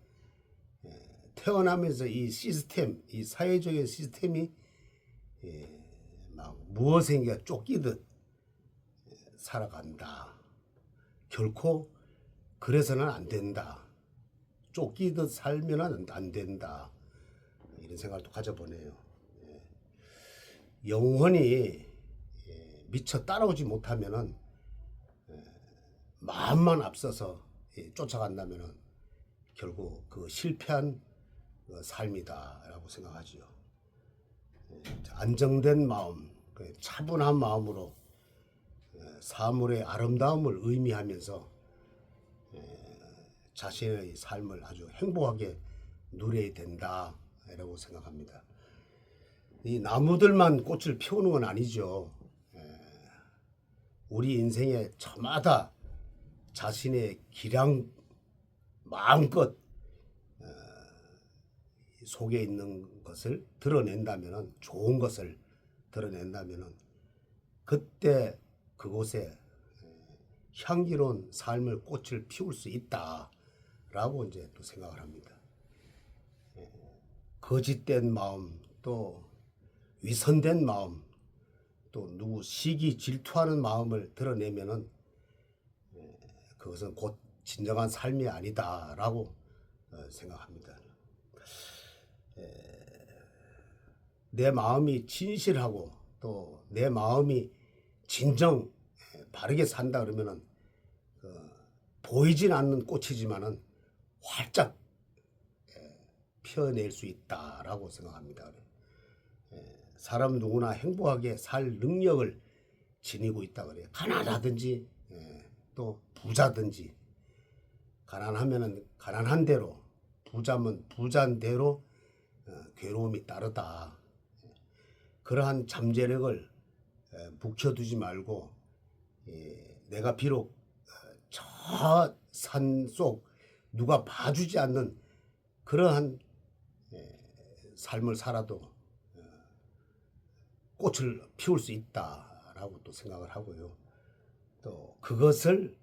태어나면서 이 시스템, 이 사회적인 시스템이 막 무엇인가 쫓기듯 살아간다. 결코 그래서는 안 된다. 쫓기듯 살면 안 된다. 이런 생각을 또 가져보네요. 영혼이 미처 따라오지 못하면은 마음만 앞서서 쫓아간다면은 결국 그 실패한 삶이다라고 생각하지요. 안정된 마음, 차분한 마음으로 사물의 아름다움을 의미하면서 자신의 삶을 아주 행복하게 누려야 된다라고 생각합니다. 이 나무들만 꽃을 피우는 건 아니죠. 우리 인생의 저마다 자신의 기량 마음껏 속에 있는 것을 드러낸다면, 좋은 것을 드러낸다면 그때 그곳에 향기로운 삶을 꽃을 피울 수 있다라고 이제 또 생각을 합니다. 거짓된 마음, 또 위선된 마음, 또 누구 시기 질투하는 마음을 드러내면은 그것은 곧 진정한 삶이 아니다라고 생각합니다. 내 마음이 진실하고 또 내 마음이 진정 바르게 산다 그러면은 보이진 않는 꽃이지만은 활짝 피어낼 수 있다라고 생각합니다. 사람 누구나 행복하게 살 능력을 지니고 있다 그래요. 가난하든지 또 부자든지, 가난하면은 가난한 대로, 부자면 부자인 대로 괴로움이 따르다. 그러한 잠재력을 묵혀두지 말고 내가 비록 저 산속 누가 봐주지 않는 그러한 삶을 살아도 꽃을 피울 수 있다라고 또 생각을 하고요. 또 그것을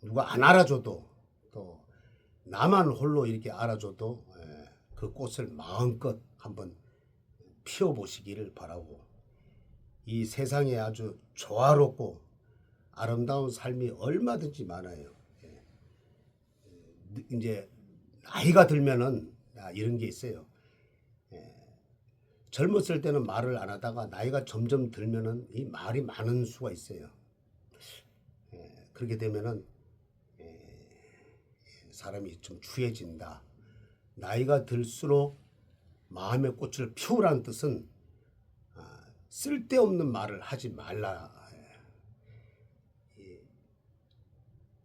누가 안 알아줘도 또 나만 홀로 이렇게 알아줘도 그 꽃을 마음껏 한번 피워보시기를 바라고, 이 세상에 아주 조화롭고 아름다운 삶이 얼마든지 많아요. 이제 나이가 들면은 이런 게 있어요. 젊었을 때는 말을 안 하다가 나이가 점점 들면은 이 말이 많은 수가 있어요. 그렇게 되면은 사람이 좀 추해진다. 나이가 들수록 마음의 꽃을 피우라는 뜻은 쓸데없는 말을 하지 말라.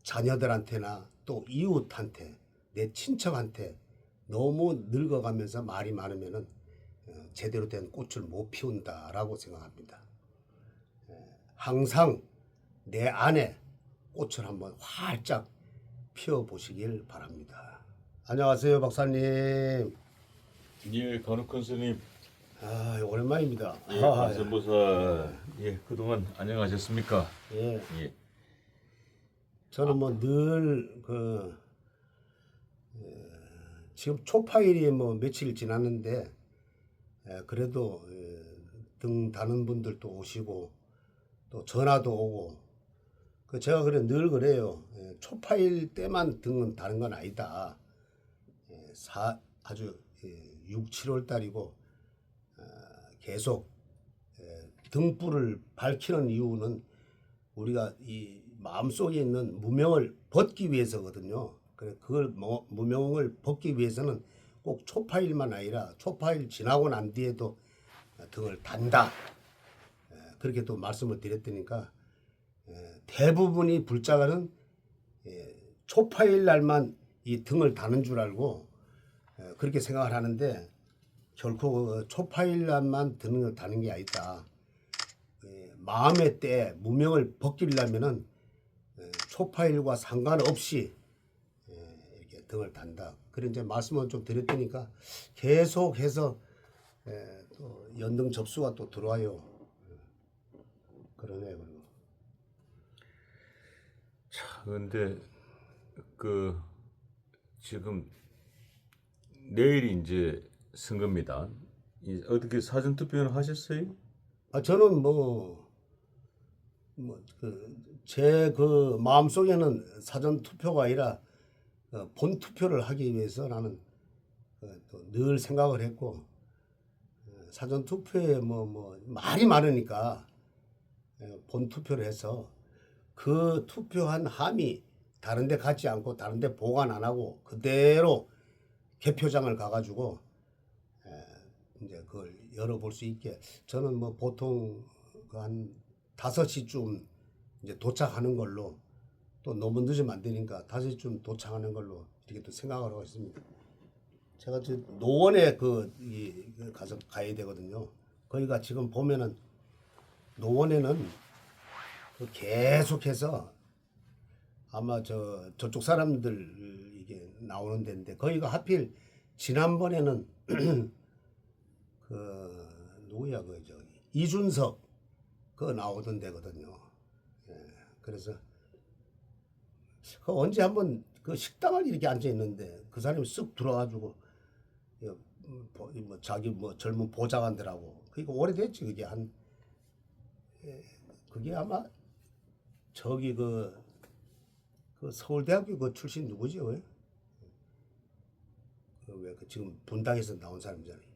자녀들한테나 또 이웃한테, 내 친척한테 너무 늙어가면서 말이 많으면은 제대로 된 꽃을 못 피운다라고 생각합니다. 항상 내 안에 꽃을 한번 활짝 피워보시길 바랍니다. 안녕하세요, 박사님. 예, 간혹한 스님. 오랜만입니다. 예, 관세음보살. 예, 그동안 안녕하셨습니까? 예. 예. 저는 뭐 늘 지금 초파일이 뭐 며칠 지났는데 그래도 등 다는 분들도 오시고 또 전화도 오고, 제가 늘 그래요. 초파일 때만 등은 다는 건 아니다. 아주 6, 7월 달이고 계속 등불을 밝히는 이유는 우리가 이 마음속에 있는 무명을 벗기 위해서거든요. 그래, 그걸 무명을 벗기 위해서는 꼭 초파일만 아니라 초파일 지나고 난 뒤에도 등을 단다. 그렇게 또 말씀을 드렸더니까 대부분이 불자가는 초파일 날만 이 등을 다는 줄 알고 그렇게 생각을 하는데, 결코 초파일 날만 등을 다는 게 아니다. 마음의 때 무명을 벗기려면은 초파일과 상관없이 이렇게 등을 단다. 그런 이제 말씀을 좀 드렸더니까 계속해서 또 연등 접수가 또 들어와요. 그러네요. 그리고 자, 근데 지금 내일이 이제 선거입니다. 어떻게 사전 투표는 하셨어요? 저는 제 마음속에는 사전 투표가 아니라 본 투표를 하기 위해서 나는 또 늘 생각을 했고, 사전 투표에 말이 많으니까 본 투표를 해서 그 투표한 함이 다른 데 가지 않고 다른 데 보관 안 하고 그대로 개표장을 가가지고 이제 그걸 열어볼 수 있게, 저는 보통 한 5시쯤 이제 도착하는 걸로, 또 너무 늦으면 안 되니까 5시쯤 도착하는 걸로 이렇게 또 생각을 하고 있습니다. 제가 지금 노원에 가서 가야 되거든요. 거기가 지금 보면은 노원에는 계속해서 아마 저쪽 사람들 이게 나오는 데인데, 거기가 하필 지난번에는 누구야 이준석 나오던 데거든요. 그래서 언제 한번 식당을 이렇게 앉아 있는데 그 사람이 쓱 들어와가지고 자기 젊은 보좌관들하고, 그러니까 오래됐지. 그게 아마 저기 서울대학교 출신 누구지? 왜 지금 분당에서 나온 사람이잖아요.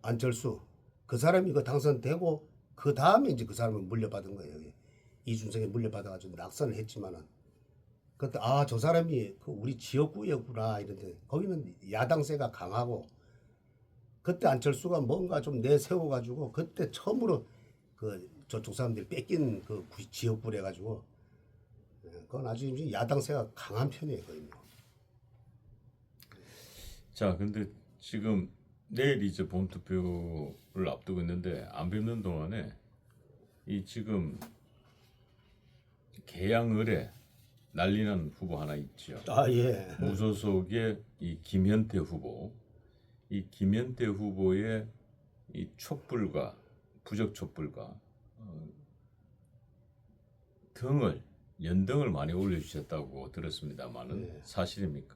안철수. 그 사람이 당선되고 그 다음에 이제 그 사람을 물려받은 거예요. 이준석이 물려받아가지고 낙선을 했지만은, 그때 저 사람이 우리 지역구였구나 이런데, 거기는 야당세가 강하고, 그때 안철수가 뭔가 좀 내세워가지고 그때 처음으로 저쪽 사람들이 뺏긴 지역구래 가지고, 그건 아주 야당세가 강한 편이에요, 거의. 자, 근데 지금 내일 이제 본투표를 앞두고 있는데, 안 뵙는 동안에 이 지금 계양을에 난리난 후보 하나 있죠. 예. 무소속의 이 김현태 후보. 이 김현태 후보의 이 부적 촛불과 연등을 많이 올려주셨다고 들었습니다만은 네. 사실입니까?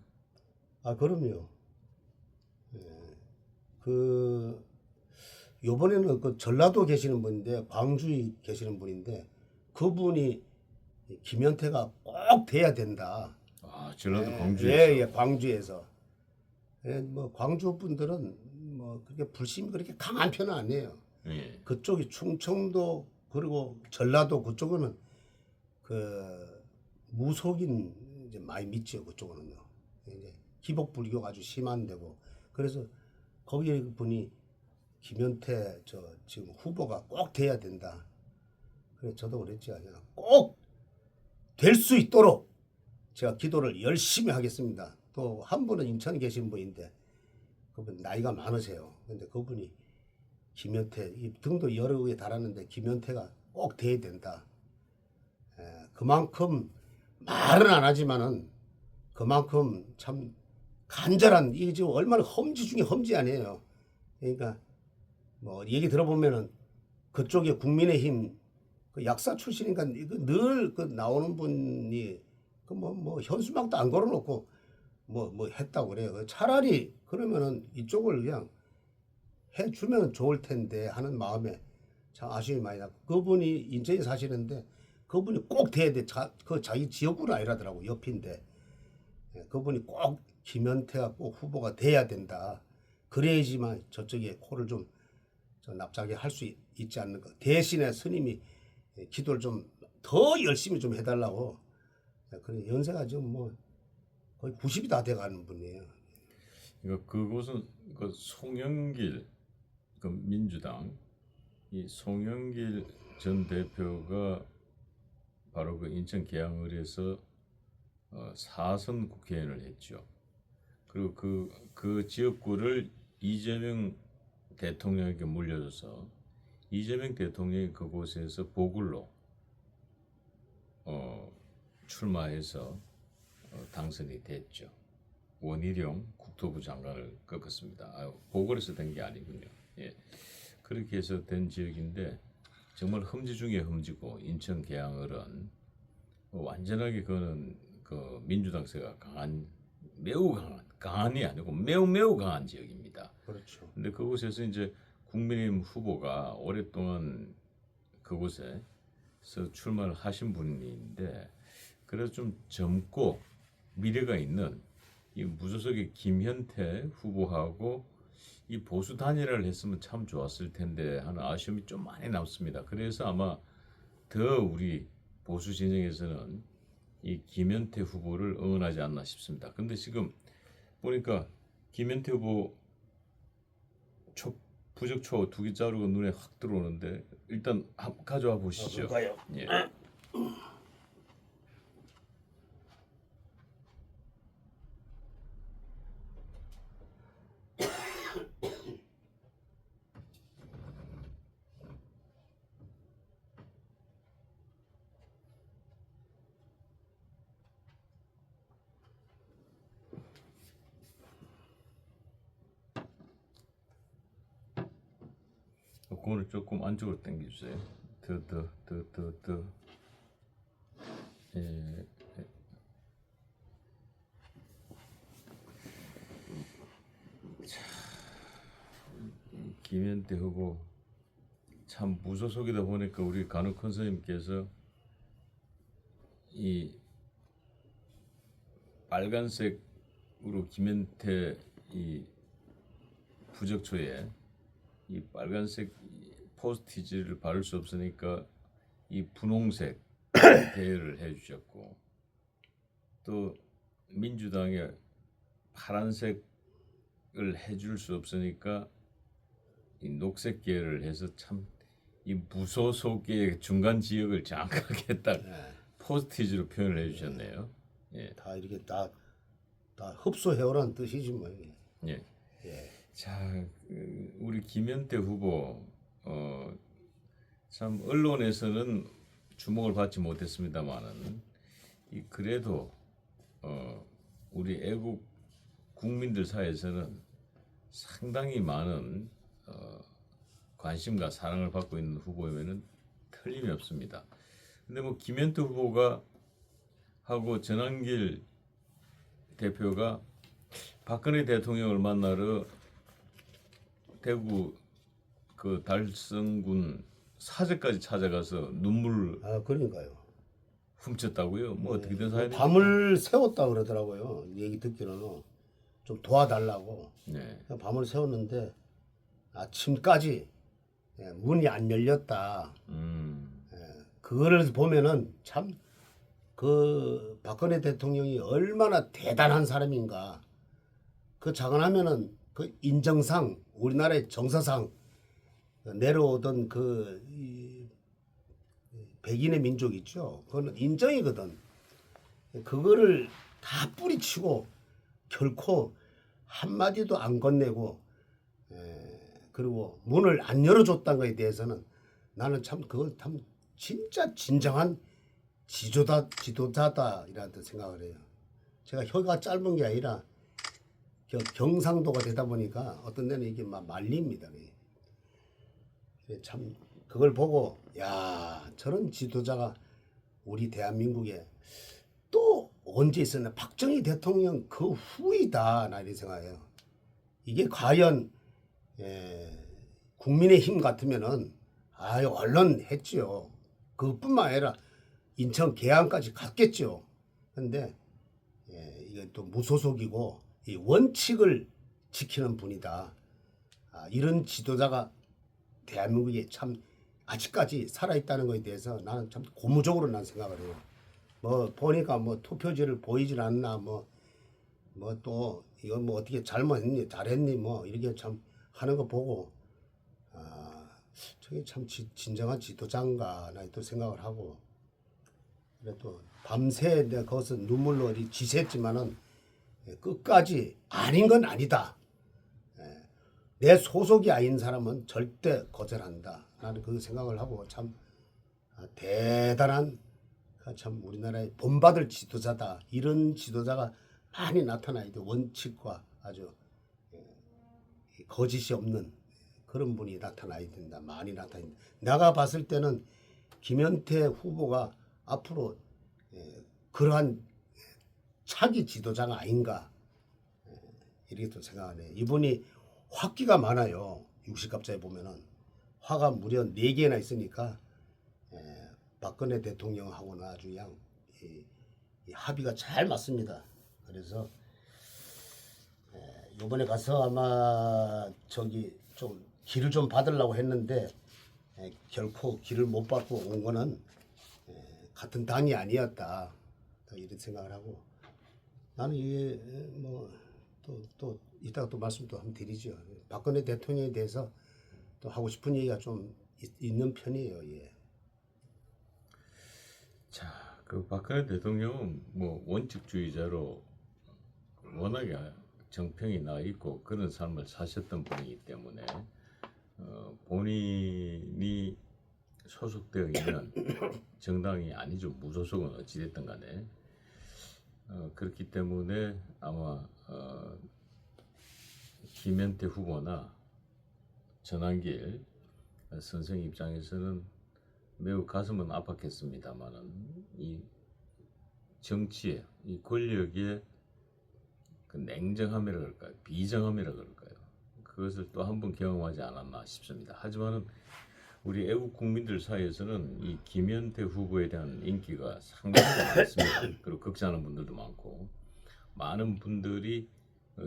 아, 그럼요. 예. 그 요번에는 그 전라도 계시는 분인데 광주에 계시는 분인데 그분이 김현태가 꼭 돼야 된다. 아, 전라도 예, 광주에서. 예, 예, 광주에서. 예, 뭐 광주 분들은 뭐 그렇게 불심이 그렇게 강한 편은 아니에요. 예. 그쪽이 충청도 그리고 전라도 그쪽은 그 무속인 이제 많이 믿죠. 그쪽은요. 이제 기복 불교가 아주 심한 데고 그래서 거기 분이 김현태 저 지금 후보가 꼭 돼야 된다. 그래 저도 그랬죠. 꼭 될 수 있도록 제가 기도를 열심히 하겠습니다. 또 한 분은 인천에 계신 분인데 그분 나이가 많으세요. 근데 그분이 김현태 이 등도 여러 개 달았는데 김현태가 꼭 돼야 된다. 그만큼 말은 안 하지만은 그만큼 참 간절한 이게 지금 얼마나 험지 중에 험지 아니에요. 그러니까 뭐 얘기 들어보면은 그쪽에 국민의힘 그 약사 출신이니까 늘 그 나오는 분이 그 뭐 현수막도 안 걸어놓고 뭐 했다고 그래요. 차라리 그러면은 이쪽을 그냥 해주면 좋을 텐데 하는 마음에 참 아쉬움이 많이 나고 그분이 인천에 사시는데 그분이 꼭 돼야 돼. 그 자기 지역구는 아니라더라고 옆인데 그분이 꼭 김현태가 꼭 후보가 돼야 된다. 그래야지만 저쪽에 코를 좀 납작하게 할 수 있지 않는가. 대신에 스님이 기도를 좀 더 열심히 좀 해달라고. 그래 연세가 지금 뭐 거의 90이 다 돼가는 분이에요. 그곳은 그 송영길 그 민주당 이 송영길 전 대표가 바로 그 인천 계양을에서 4선 국회의원을 했죠. 그리고 그 지역구를 이재명 대통령에게 물려줘서 이재명 대통령이 그곳에서 보궐로 출마해서 당선이 됐죠. 원희룡 국토부 장관을 꺾었습니다. 보궐에서 된 게 아니군요. 예. 그렇게 해서 된 지역인데 정말 험지 중에 험지고 인천 계양을은 완전하게 그거는 그 민주당세가 매우 강한이 아니고 매우 강한 지역입니다. 그렇죠. 근데 그곳에서 이제 국민의힘 후보가 오랫동안 그곳에서 출마를 하신 분인데 그래서 좀 젊고 미래가 있는 이 무소속의 김현태 후보하고 이 보수 단일화를 했으면 참 좋았을 텐데 하는 아쉬움이 좀 많이 남습니다. 그래서 아마 더 우리 보수 진영에서는 이 김현태 후보를 응원하지 않나 싶습니다. 근데 지금 보니까 김현태 후보 부적초 2개 자루가 눈에 확 들어오는데 일단 가져와 보시죠. 그럴까요? 예. 그거를 조금 안쪽으로 당겨주세요. 더. 예. 자, 김현태 후보 참 무소속이다 보니까 우리 간혹 큰 선생님께서 이 빨간색으로 김현태 이 부적초에 이 빨간색 포스티지를 바를 수 없으니까 이 분홍색 대여를 해주셨고 또 민주당에 파란색을 해줄 수 없으니까 이 녹색 계열을 해서 참 이 무소속의 중간 지역을 장악하게 딱 포스티지로 표현을 해주셨네요. 예. 다 이렇게 다 흡수해오라는 뜻이지 뭐. 예. 예. 자, 우리 김현태 후보 참 언론에서는 주목을 받지 못했습니다만은 그래도 우리 애국 국민들 사이에서는 상당히 많은 관심과 사랑을 받고 있는 후보이면은 틀림이 없습니다. 근데 뭐 김현태 후보가 하고 전한길 대표가 박근혜 대통령을 만나러 대구 그 달성군 사저까지 찾아가서 눈물 아 그러니까요. 훔쳤다고요? 뭐 어떻게 된 사연이? 밤을 새웠다 그러더라고요. 얘기 듣기로는 좀 도와달라고 네. 밤을 새웠는데 아침까지 문이 안 열렸다. 그거를 보면은 참 그 박근혜 대통령이 얼마나 대단한 사람인가. 그 자관하면은 그 인정상 우리나라의 정서상 내려오던 그 백인의 민족 있죠. 그거는 인정이거든. 그거를 다 뿌리치고 결코 한마디도 안 건네고 그리고 문을 안 열어줬다는 것에 대해서는 나는 참 그걸 참 진짜 진정한 지도자다 이라는 생각을 해요. 제가 혀가 짧은 게 아니라 경상도가 되다 보니까 어떤 데는 이게 막 말립니다. 참 그걸 보고 야 저런 지도자가 우리 대한민국에 또 언제 있었나 박정희 대통령 그 후이다 나 이렇게 생각해요. 이게 과연 국민의힘 같으면은 아유 얼른 했지요. 그뿐만 아니라 인천 계양까지 갔겠죠. 근데 이게 또 무소속이고 이 원칙을 지키는 분이다. 이런 지도자가 대한민국에 참 아직까지 살아있다는 것에 대해서 나는 참 고무적으로 난 생각을 해요. 뭐 보니까 뭐 투표지를 보이질 않나 뭐 또 이건 뭐 어떻게 잘못했니 잘했니 뭐 이렇게 참 하는 거 보고 저게 참 진정한 지도자인가 나 또 생각을 하고 그래도 밤새 내가 거기서 눈물로 지샜지만은 끝까지 아닌 건 아니다. 내 소속이 아닌 사람은 절대 거절한다. 나는 그 생각을 하고 참 대단한 참 우리나라의 본받을 지도자다. 이런 지도자가 많이 나타나야 돼. 원칙과 아주 거짓이 없는 그런 분이 나타나야 된다. 많이 나타나야 된다. 내가 봤을 때는 김현태 후보가 앞으로 그러한 차기 지도자가 아닌가 이렇게 또 생각하네. 이분이 화기가 많아요. 60갑자에 보면은 화가 무려 4개나 있으니까 박근혜 대통령하고는 아주 그냥 이 합의가 잘 맞습니다. 그래서 이번에 가서 아마 저기 좀 길을 좀 받으려고 했는데 결코 길을 못 받고 온 거는 같은 당이 아니었다. 이런 생각을 하고 나는 이게 뭐 또 이따가 또 말씀 또 한번 드리죠. 박근혜 대통령에 대해서 또 하고 싶은 얘기가 좀 있는 편이에요. 예. 자, 그 박근혜 대통령은 뭐 원칙주의자로 워낙에 정평이 나 있고 그런 삶을 사셨던 분이기 때문에 본인이 소속되어 있는 정당이 아니죠. 무소속은 어찌됐든 간에 그렇기 때문에 아마 김현태 후보나 전한길 선생 입장에서는 매우 가슴은 아팠겠습니다만은 이 정치의 이 권력의 그 냉정함이라 그럴까요, 비정함이라 그럴까요, 그것을 또 한 번 경험하지 않았나 싶습니다. 하지만은 우리 애국 국민들 사이에서는 이 김현태 후보에 대한 인기가 상당히 많습니다. 그리고 극찬하는 분들도 많고 많은 분들이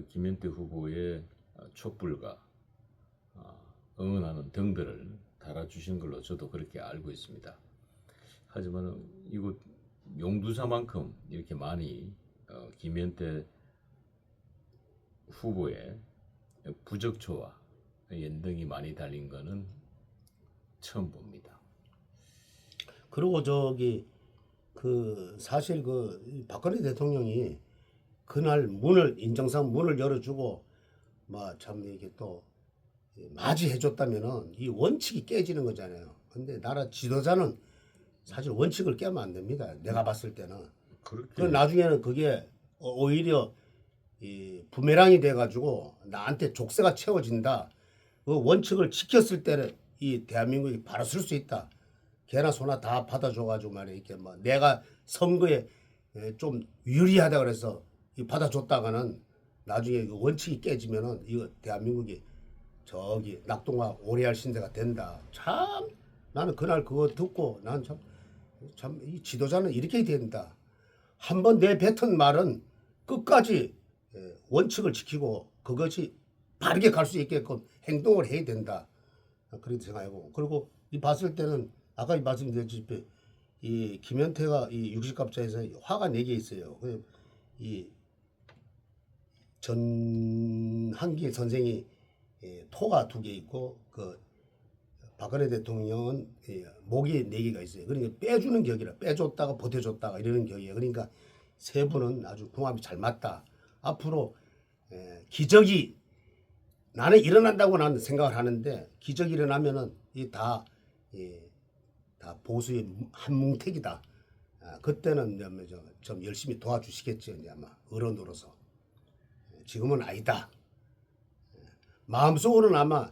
김현태 후보의 촛불과 응원하는 등들을 달아주신 걸로 저도 그렇게 알고 있습니다. 하지만 이곳 용두사만큼 이렇게 많이 김현태 후보의 부적초와 연등이 많이 달린 것은 처음 봅니다. 그리고 저기 그 사실 그 박근혜 대통령이 그날 인정상 문을 열어주고 뭐 참 이게 또 맞이해줬다면은 이 원칙이 깨지는 거잖아요. 근데 나라 지도자는 사실 원칙을 깨면 안 됩니다. 내가 봤을 때는. 그 나중에는 그게 오히려 이 부메랑이 돼가지고 나한테 족쇄가 채워진다. 그 원칙을 지켰을 때는 이 대한민국이 바로 쓸 수 있다. 개나 소나 다 받아줘가지고 말이야 이렇게 뭐 내가 선거에 좀 유리하다 그래서 이 받아줬다가는 나중에 그 원칙이 깨지면은 이거 대한민국이 저기 낙동강 오래할 신세가 된다. 참 나는 그날 그거 듣고 나는 참 이 지도자는 이렇게 된다. 한번 내뱉은 말은 끝까지 원칙을 지키고 그것이 바르게 갈 수 있게끔 행동을 해야 된다. 그렇게 생각하고 그리고 이 봤을 때는 아까 말씀드렸듯이 이 김현태가 이 60갑자에서 화가 4개 있어요. 이 전한기 선생이 토가 2개 있고 그 박근혜 대통령은 목이 4개가 있어요. 그러니까 빼주는 격이라 빼줬다가 보태줬다가 이러는 격이에요. 그러니까 세 분은 아주 궁합이 잘 맞다. 앞으로 기적이 나는 일어난다고 나는 생각을 하는데 기적이 일어나면은 다 보수의 한 뭉택이다. 그때는 좀 열심히 도와주시겠죠. 이제 아마 어른으로서. 지금은 아니다. 마음속으로는 아마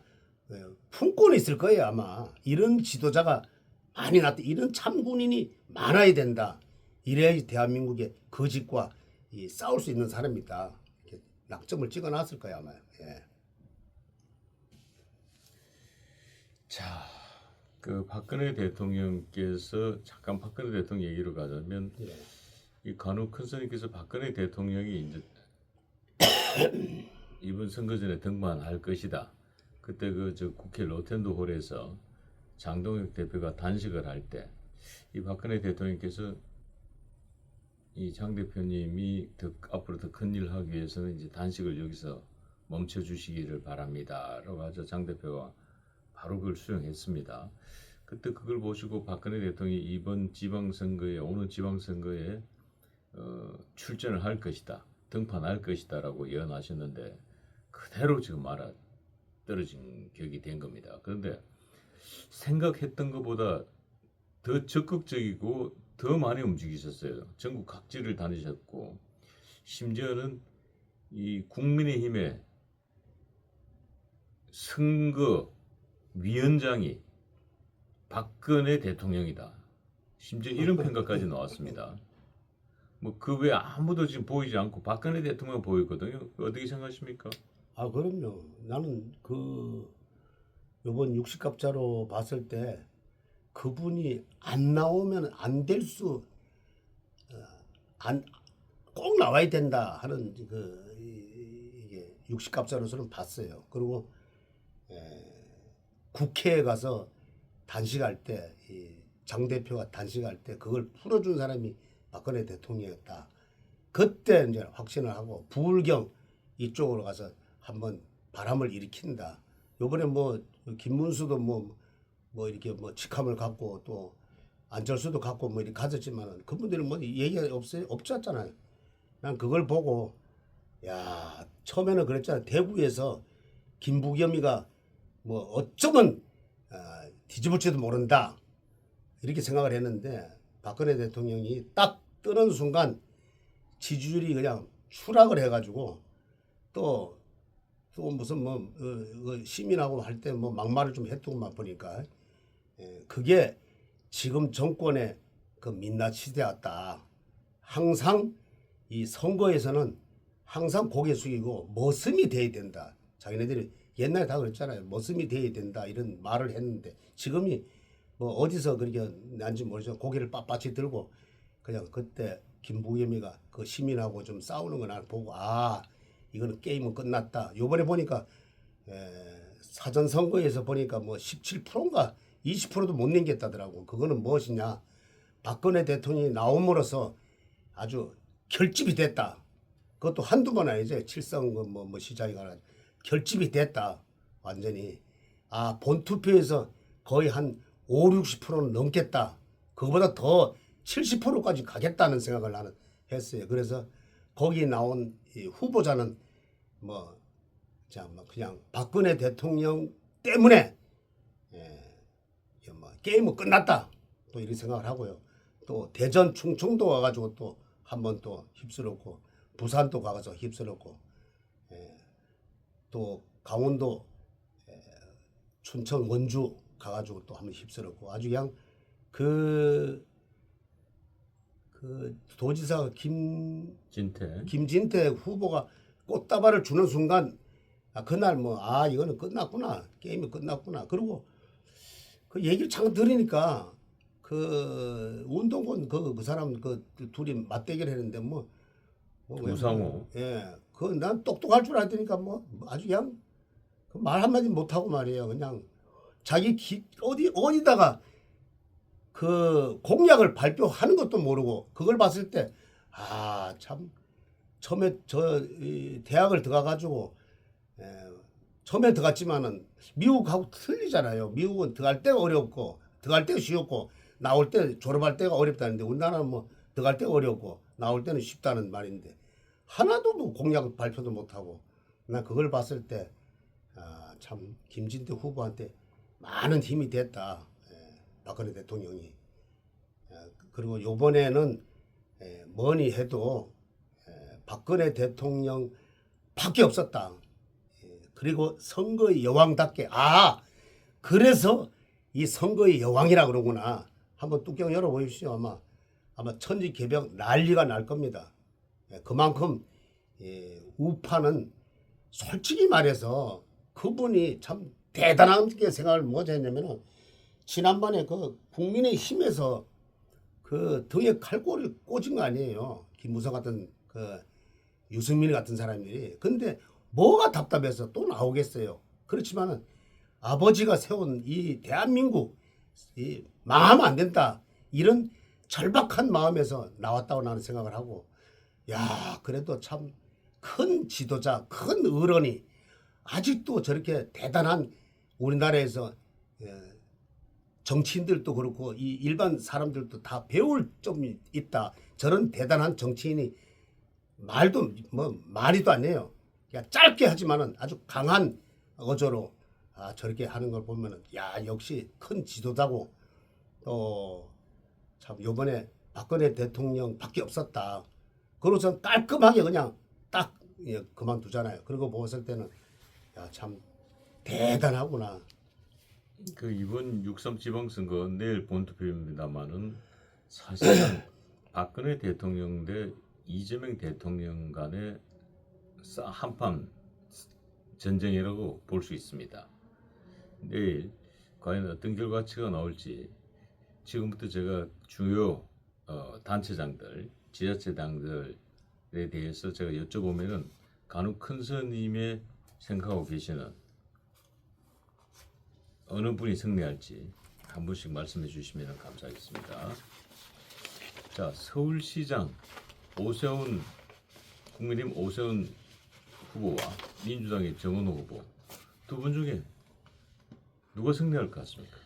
품고는 있을 거예요. 아마 이런 지도자가 많이 났다. 이런 참군인이 많아야 된다. 이래야지 대한민국의 거짓과 싸울 수 있는 사람이다. 이렇게 낙점을 찍어놨을 거예요. 아마. 예. 자, 그 박근혜 대통령께서 잠깐 박근혜 대통령 얘기로 가자면 예. 이 간혹 큰 스님께서 박근혜 대통령이 이제 이번 선거전에 등반할 것이다. 그때 그 저 국회 로텐도 홀에서 장동혁 대표가 단식을 할 때 이 박근혜 대통령께서 이 장 대표님이 앞으로 더 큰 일을 하기 위해서는 이제 단식을 여기서 멈춰 주시기를 바랍니다라고 하자 장 대표가 바로 그걸 수용했습니다. 그때 그걸 보시고 박근혜 대통령이 이번 지방선거에 오는 지방선거에 출전을 할 것이다. 등판할 것이다라고 예언하셨는데 그대로 지금 말아 떨어진 격이 된 겁니다. 그런데 생각했던 것보다 더 적극적이고 더 많이 움직이셨어요. 전국 각지를 다니셨고 심지어는 이 국민의힘의 선거 위원장이 박근혜 대통령이다. 심지어 이런 평가까지 나왔습니다. 뭐 그 외에 아무도 지금 보이지 않고 박근혜 대통령 보이거든요. 어떻게 생각하십니까? 아 그럼요. 나는 그 요번 60갑자로 봤을 때 그분이 안 나오면 안 될 수 안 꼭 나와야 된다 하는 이게 60갑자로서는 봤어요. 그리고 국회에 가서 단식할 때 장 대표가 단식할 때 그걸 풀어준 사람이 박근혜 대통령이었다. 그때 이제 확신을 하고 부울경 이쪽으로 가서 한번 바람을 일으킨다. 요번에 뭐 김문수도 뭐 이렇게 뭐 직함을 갖고 또 안철수도 갖고 뭐 이렇게 가졌지만은 그분들은 뭐 얘기가 없었잖아요. 난 그걸 보고 야 처음에는 그랬잖아요. 대구에서 김부겸이가 뭐 어쩌면 뒤집을지도 모른다 이렇게 생각을 했는데 박근혜 대통령이 딱 뜨는 순간 지지율이 그냥 추락을 해가지고 또 무슨 뭐 시민하고 할 때 뭐 막말을 좀 했더만 보니까 그게 지금 정권의 그 민낯이되었다. 항상 이 선거에서는 항상 고개 숙이고 머슴이 돼야 된다. 자기네들이 옛날에 다 그랬잖아요. 머슴이 돼야 된다 이런 말을 했는데 지금이 뭐 어디서 그렇게 난지 모르지만 고개를 빳빳이 들고 그냥 그때 김부겸이가 그 시민하고 좀 싸우는 거 나를 보고 이거는 게임은 끝났다. 요번에 보니까 사전 선거에서 보니까 뭐 17%인가 20%도 못 넘겼다더라고. 그거는 무엇이냐? 박근혜 대통령이 나옴으로써 아주 결집이 됐다. 그것도 한두 번 아니죠. 칠성그 뭐 시장이 가라 결집이 됐다. 완전히 본투표에서 거의 한 5, 60%는 넘겠다. 그거보다 더 70%까지 가겠다는 생각을 나는 했어요. 그래서 거기 나온 이 후보자는 뭐 그냥 박근혜 대통령 때문에 뭐 게임은 끝났다. 또 이런 생각을 하고요. 또 대전 충청도 와가지고 또 한번 또 휩쓸었고 부산도 가서 휩쓸었고 또 강원도 춘천 원주 가가지고 또 한번 휩쓸었고 아주 그냥 그 도지사 김진태 후보가 꽃다발을 주는 순간 그날 이거는 끝났구나, 게임이 끝났구나. 그리고 그 얘기를 잠깐 들으니까 그 운동권 그 사람 그 둘이 맞대결 했는데 우상호. 난 똑똑할 줄 알더니까 아주 그냥 말 한마디 못하고 말이에요. 그냥 자기 어디다가 그 공약을 발표하는 것도 모르고 그걸 봤을 때 참 처음에 이 대학을 들어가가지고 처음에 들어갔지만은 미국하고 틀리잖아요. 미국은 들어갈 때가 어렵고 들어갈 때가 쉬웠고 나올 때 졸업할 때가 어렵다는데 우리나라는 들어갈 때가 어렵고 나올 때는 쉽다는 말인데 하나도 공약 발표도 못하고 나 그걸 봤을 때 참 김진태 후보한테 많은 힘이 됐다. 박근혜 대통령이. 그리고 요번에는 뭐니 해도 박근혜 대통령 밖에 없었다. 그리고 선거의 여왕답게 그래서 이 선거의 여왕이라 그러구나. 한번 뚜껑 열어보십시오. 아마 천지개벽 난리가 날 겁니다. 그만큼 우파는 솔직히 말해서 그분이 참 대단하게 생각을 뭐지 했냐면은 지난번에 그 국민의힘에서 그 등에 칼꼬리를 꽂은 거 아니에요. 김무성 같은 그 유승민 같은 사람들이. 근데 뭐가 답답해서 또 나오겠어요. 그렇지만은 아버지가 세운 이 대한민국 망하면 안 된다. 이런 절박한 마음에서 나왔다고 나는 생각을 하고 그래도 참 큰 지도자, 큰 어른이 아직도 저렇게 대단한 우리나라에서 정치인들도 그렇고 이 일반 사람들도 다 배울 점이 있다. 저런 대단한 정치인이 말이도 안 해요. 그냥 짧게 하지만은 아주 강한 어조로 저렇게 하는 걸 보면은 역시 큰 지도자고 또 참 요번에 박근혜 대통령밖에 없었다. 그러고서 깔끔하게 그냥 딱 그만두잖아요. 그리고 보았을 때는 참 대단하구나. 그 이번 6.3 지방선거 내일 본투표입니다만은 사실은 박근혜 대통령 대 이재명 대통령 간의 한판 전쟁이라고 볼 수 있습니다. 내일 과연 어떤 결과치가 나올지 지금부터 제가 주요 단체장들, 지자체장들에 대해서 제가 여쭤보면은 간혹 큰 스님의 생각하고 계시는 어느 분이 승리할지 한 분씩 말씀해 주시면 감사하겠습니다. 자, 서울시장 국민의힘 오세훈 후보와 민주당의 정원호 후보 두 분 중에 누가 승리할 것 같습니까?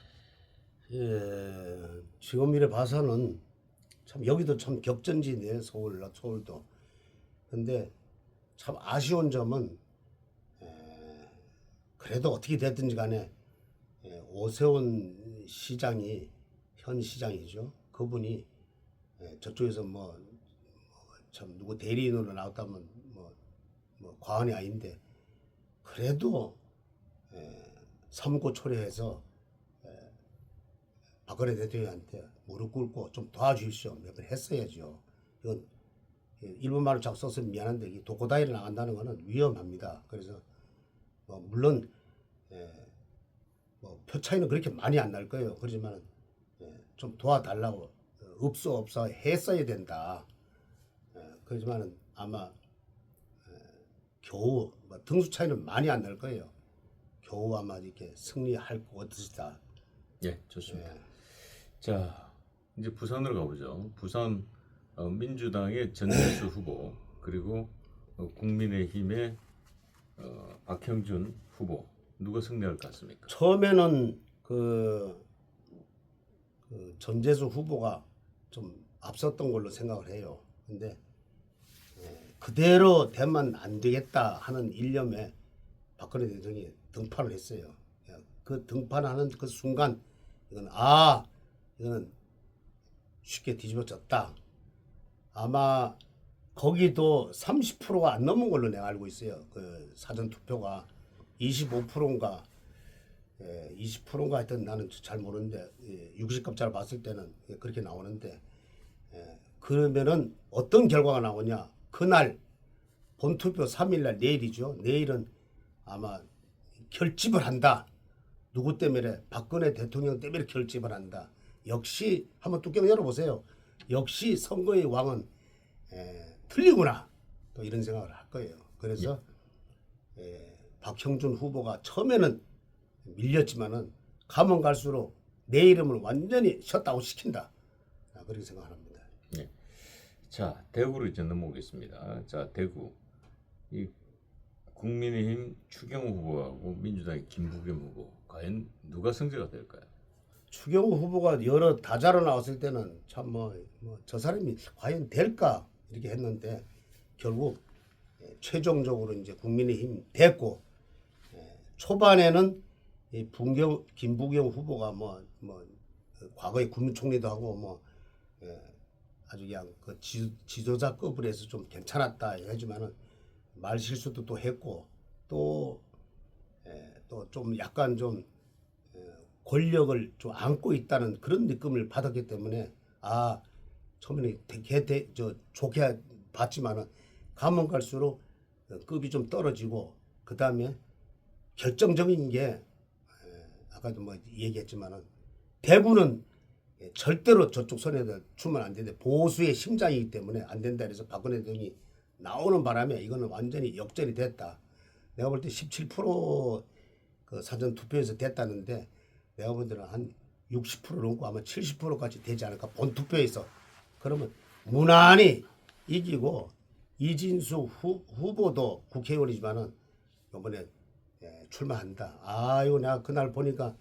지금 이래 봐서는 참 여기도 참 격전지네. 서울도. 근데 참 아쉬운 점은 그래도 어떻게 됐든지 간에 오세훈 시장이 현 시장이죠. 그분이 저쪽에서 참 누구 대리인으로 나왔다면 과언이 아닌데 그래도 삼고초려해서 박근혜 대통령한테 무릎 꿇고 좀 도와주십시오. 몇 번 했어야죠. 이건 일본 말을 자꾸 써서 미안한데 이 독고다이를 나간다는 것은 위험합니다. 그래서 물론 표 차이는 그렇게 많이 안 날 거예요. 그렇지만 좀 도와달라고 없어 했어야 된다. 그렇지만 아마 겨우 등수 차이는 많이 안 날 거예요. 겨우 아마 이렇게 승리할 것이다. 예, 좋습니다. 자, 이제 부산으로 가보죠. 부산 민주당의 전재수 후보 그리고 국민의힘의 박형준 후보 누가 승리할 것 같습니까? 처음에는 그 전재수 후보가 좀 앞섰던 걸로 생각을 해요. 근데 그대로 되면 안 되겠다 하는 일념에 박근혜 대통령이 등판을 했어요. 그 등판하는 그 순간 이거는 쉽게 뒤집어졌다. 아마 거기도 30%가 안 넘은 걸로 내가 알고 있어요. 그 사전 투표가 25%인가 20%인가 하여튼 나는 잘 모르는데 60갑자를 봤을 때는 그렇게 나오는데 그러면은 어떤 결과가 나오냐? 그날 본투표 3일날 내일이죠. 내일은 아마 결집을 한다. 누구 때문에? 박근혜 대통령 때문에 결집을 한다. 역시 한번 뚜껑 열어보세요. 역시 선거의 왕은 틀리구나. 또 이런 생각을 할 거예요. 그래서 박형준 후보가 처음에는 밀렸지만은 가면 갈수록 내 이름을 완전히 셧다운 시킨다. 그렇게 생각합니다. 네. 자, 대구로 이제 넘어오겠습니다. 자, 대구 이 국민의힘 추경호 후보하고 민주당의 김부겸 후보 과연 누가 승자가 될까요? 추경호 후보가 여러 다자로 나왔을 때는 참 저 사람이 과연 될까 이렇게 했는데 결국 최종적으로 이제 국민의힘 됐고 초반에는 이 김부겸 후보가 과거에 국무총리도 하고 아주 그냥 그 지도자급으로 해서 좀 괜찮았다 하지만은 말 실수도 또 했고 또 좀 약간 좀 권력을 좀 안고 있다는 그런 느낌을 받았기 때문에 처음에 좋게 봤지만은 가면 갈수록 급이 좀 떨어지고 그 다음에 결정적인 게 아까도 얘기했지만은 대구는 절대로 저쪽 선에다 주면 안 되는데 보수의 심장이기 때문에 안 된다 그래서 박근혜 대통령이 나오는 바람에 이거는 완전히 역전이 됐다. 내가 볼 때 17% 사전 투표에서 됐다는데 내가 볼 때는 한 60% 넘고 아마 70%까지 되지 않을까 본 투표에서. 그러면 무난히 이기고 이진수 후보도 국회의원이지만은 이번에 출마한다. 이거 내가 그날 보니까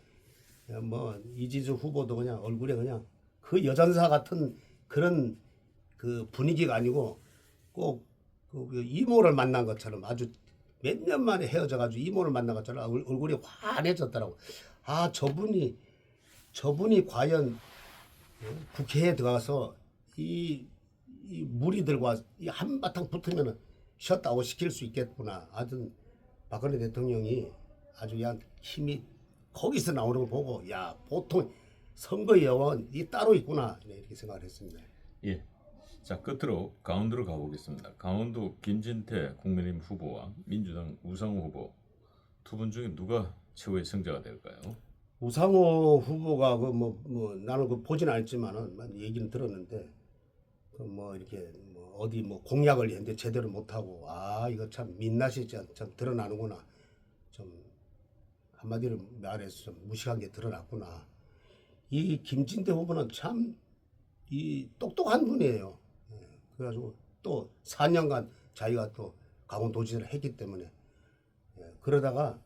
이진수 후보도 그냥 얼굴에 그냥 그 여전사 같은 그런 그 분위기가 아니고 꼭 그 이모를 만난 것처럼 아주 몇 년 만에 헤어져가지고 이모를 만난 것처럼 얼굴이 환해졌더라고. 저분이 과연 국회에 들어가서 이 무리들과 이 한바탕 붙으면은 셧다운 시킬 수 있겠구나. 아주 박근혜 대통령이 아주 그냥 힘이 거기서 나오는 걸 보고 보통 선거 여왕이 따로 있구나 이렇게 생각을 했습니다. 예. 자, 끝으로 강원도로 가보겠습니다. 강원도 김진태 국민의힘 후보와 민주당 우상호 후보 두 분 중에 누가 최후의 승자가 될까요? 우상호 후보가 나는 보진 않았지만은 얘기는 들었는데 이렇게 어디 공약을 했는데 제대로 못하고 이거 참 민낯이 참 드러나는구나. 좀 한마디로 말해서 좀 무식한 게 드러났구나. 이 김진태 후보는 참 똑똑한 분이에요. 그래가지고 또 4년간 자기가 또 강원도지사를 했기 때문에 그러다가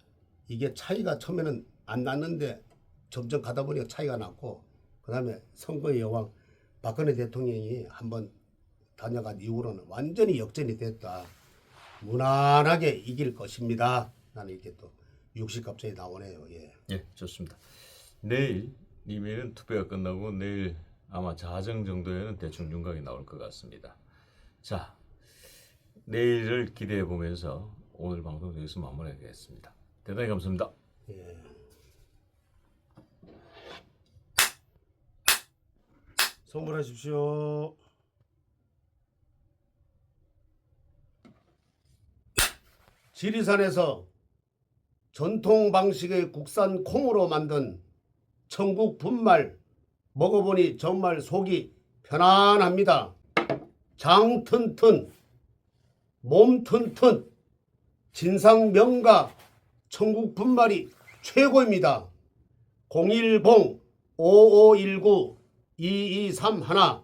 이게 차이가 처음에는 안 났는데 점점 가다 보니까 차이가 났고 그 다음에 선거의 여왕 박근혜 대통령이 한번 다녀간 이후로는 완전히 역전이 됐다. 무난하게 이길 것입니다. 나는 이렇게 또 60갑자기 나오네요. 예, 좋습니다. 내일이면 투표가 끝나고 내일 아마 자정 정도에는 대충 윤곽이 나올 것 같습니다. 자, 내일을 기대해 보면서 오늘 방송 여기서 마무리하겠습니다. 대단히 감사합니다. 선물하십시오. 지리산에서 전통 방식의 국산 콩으로 만든 천국 분말 먹어보니 정말 속이 편안합니다. 장 튼튼, 몸 튼튼, 진상 명가 천국 분말이 최고입니다. 010-5519-2231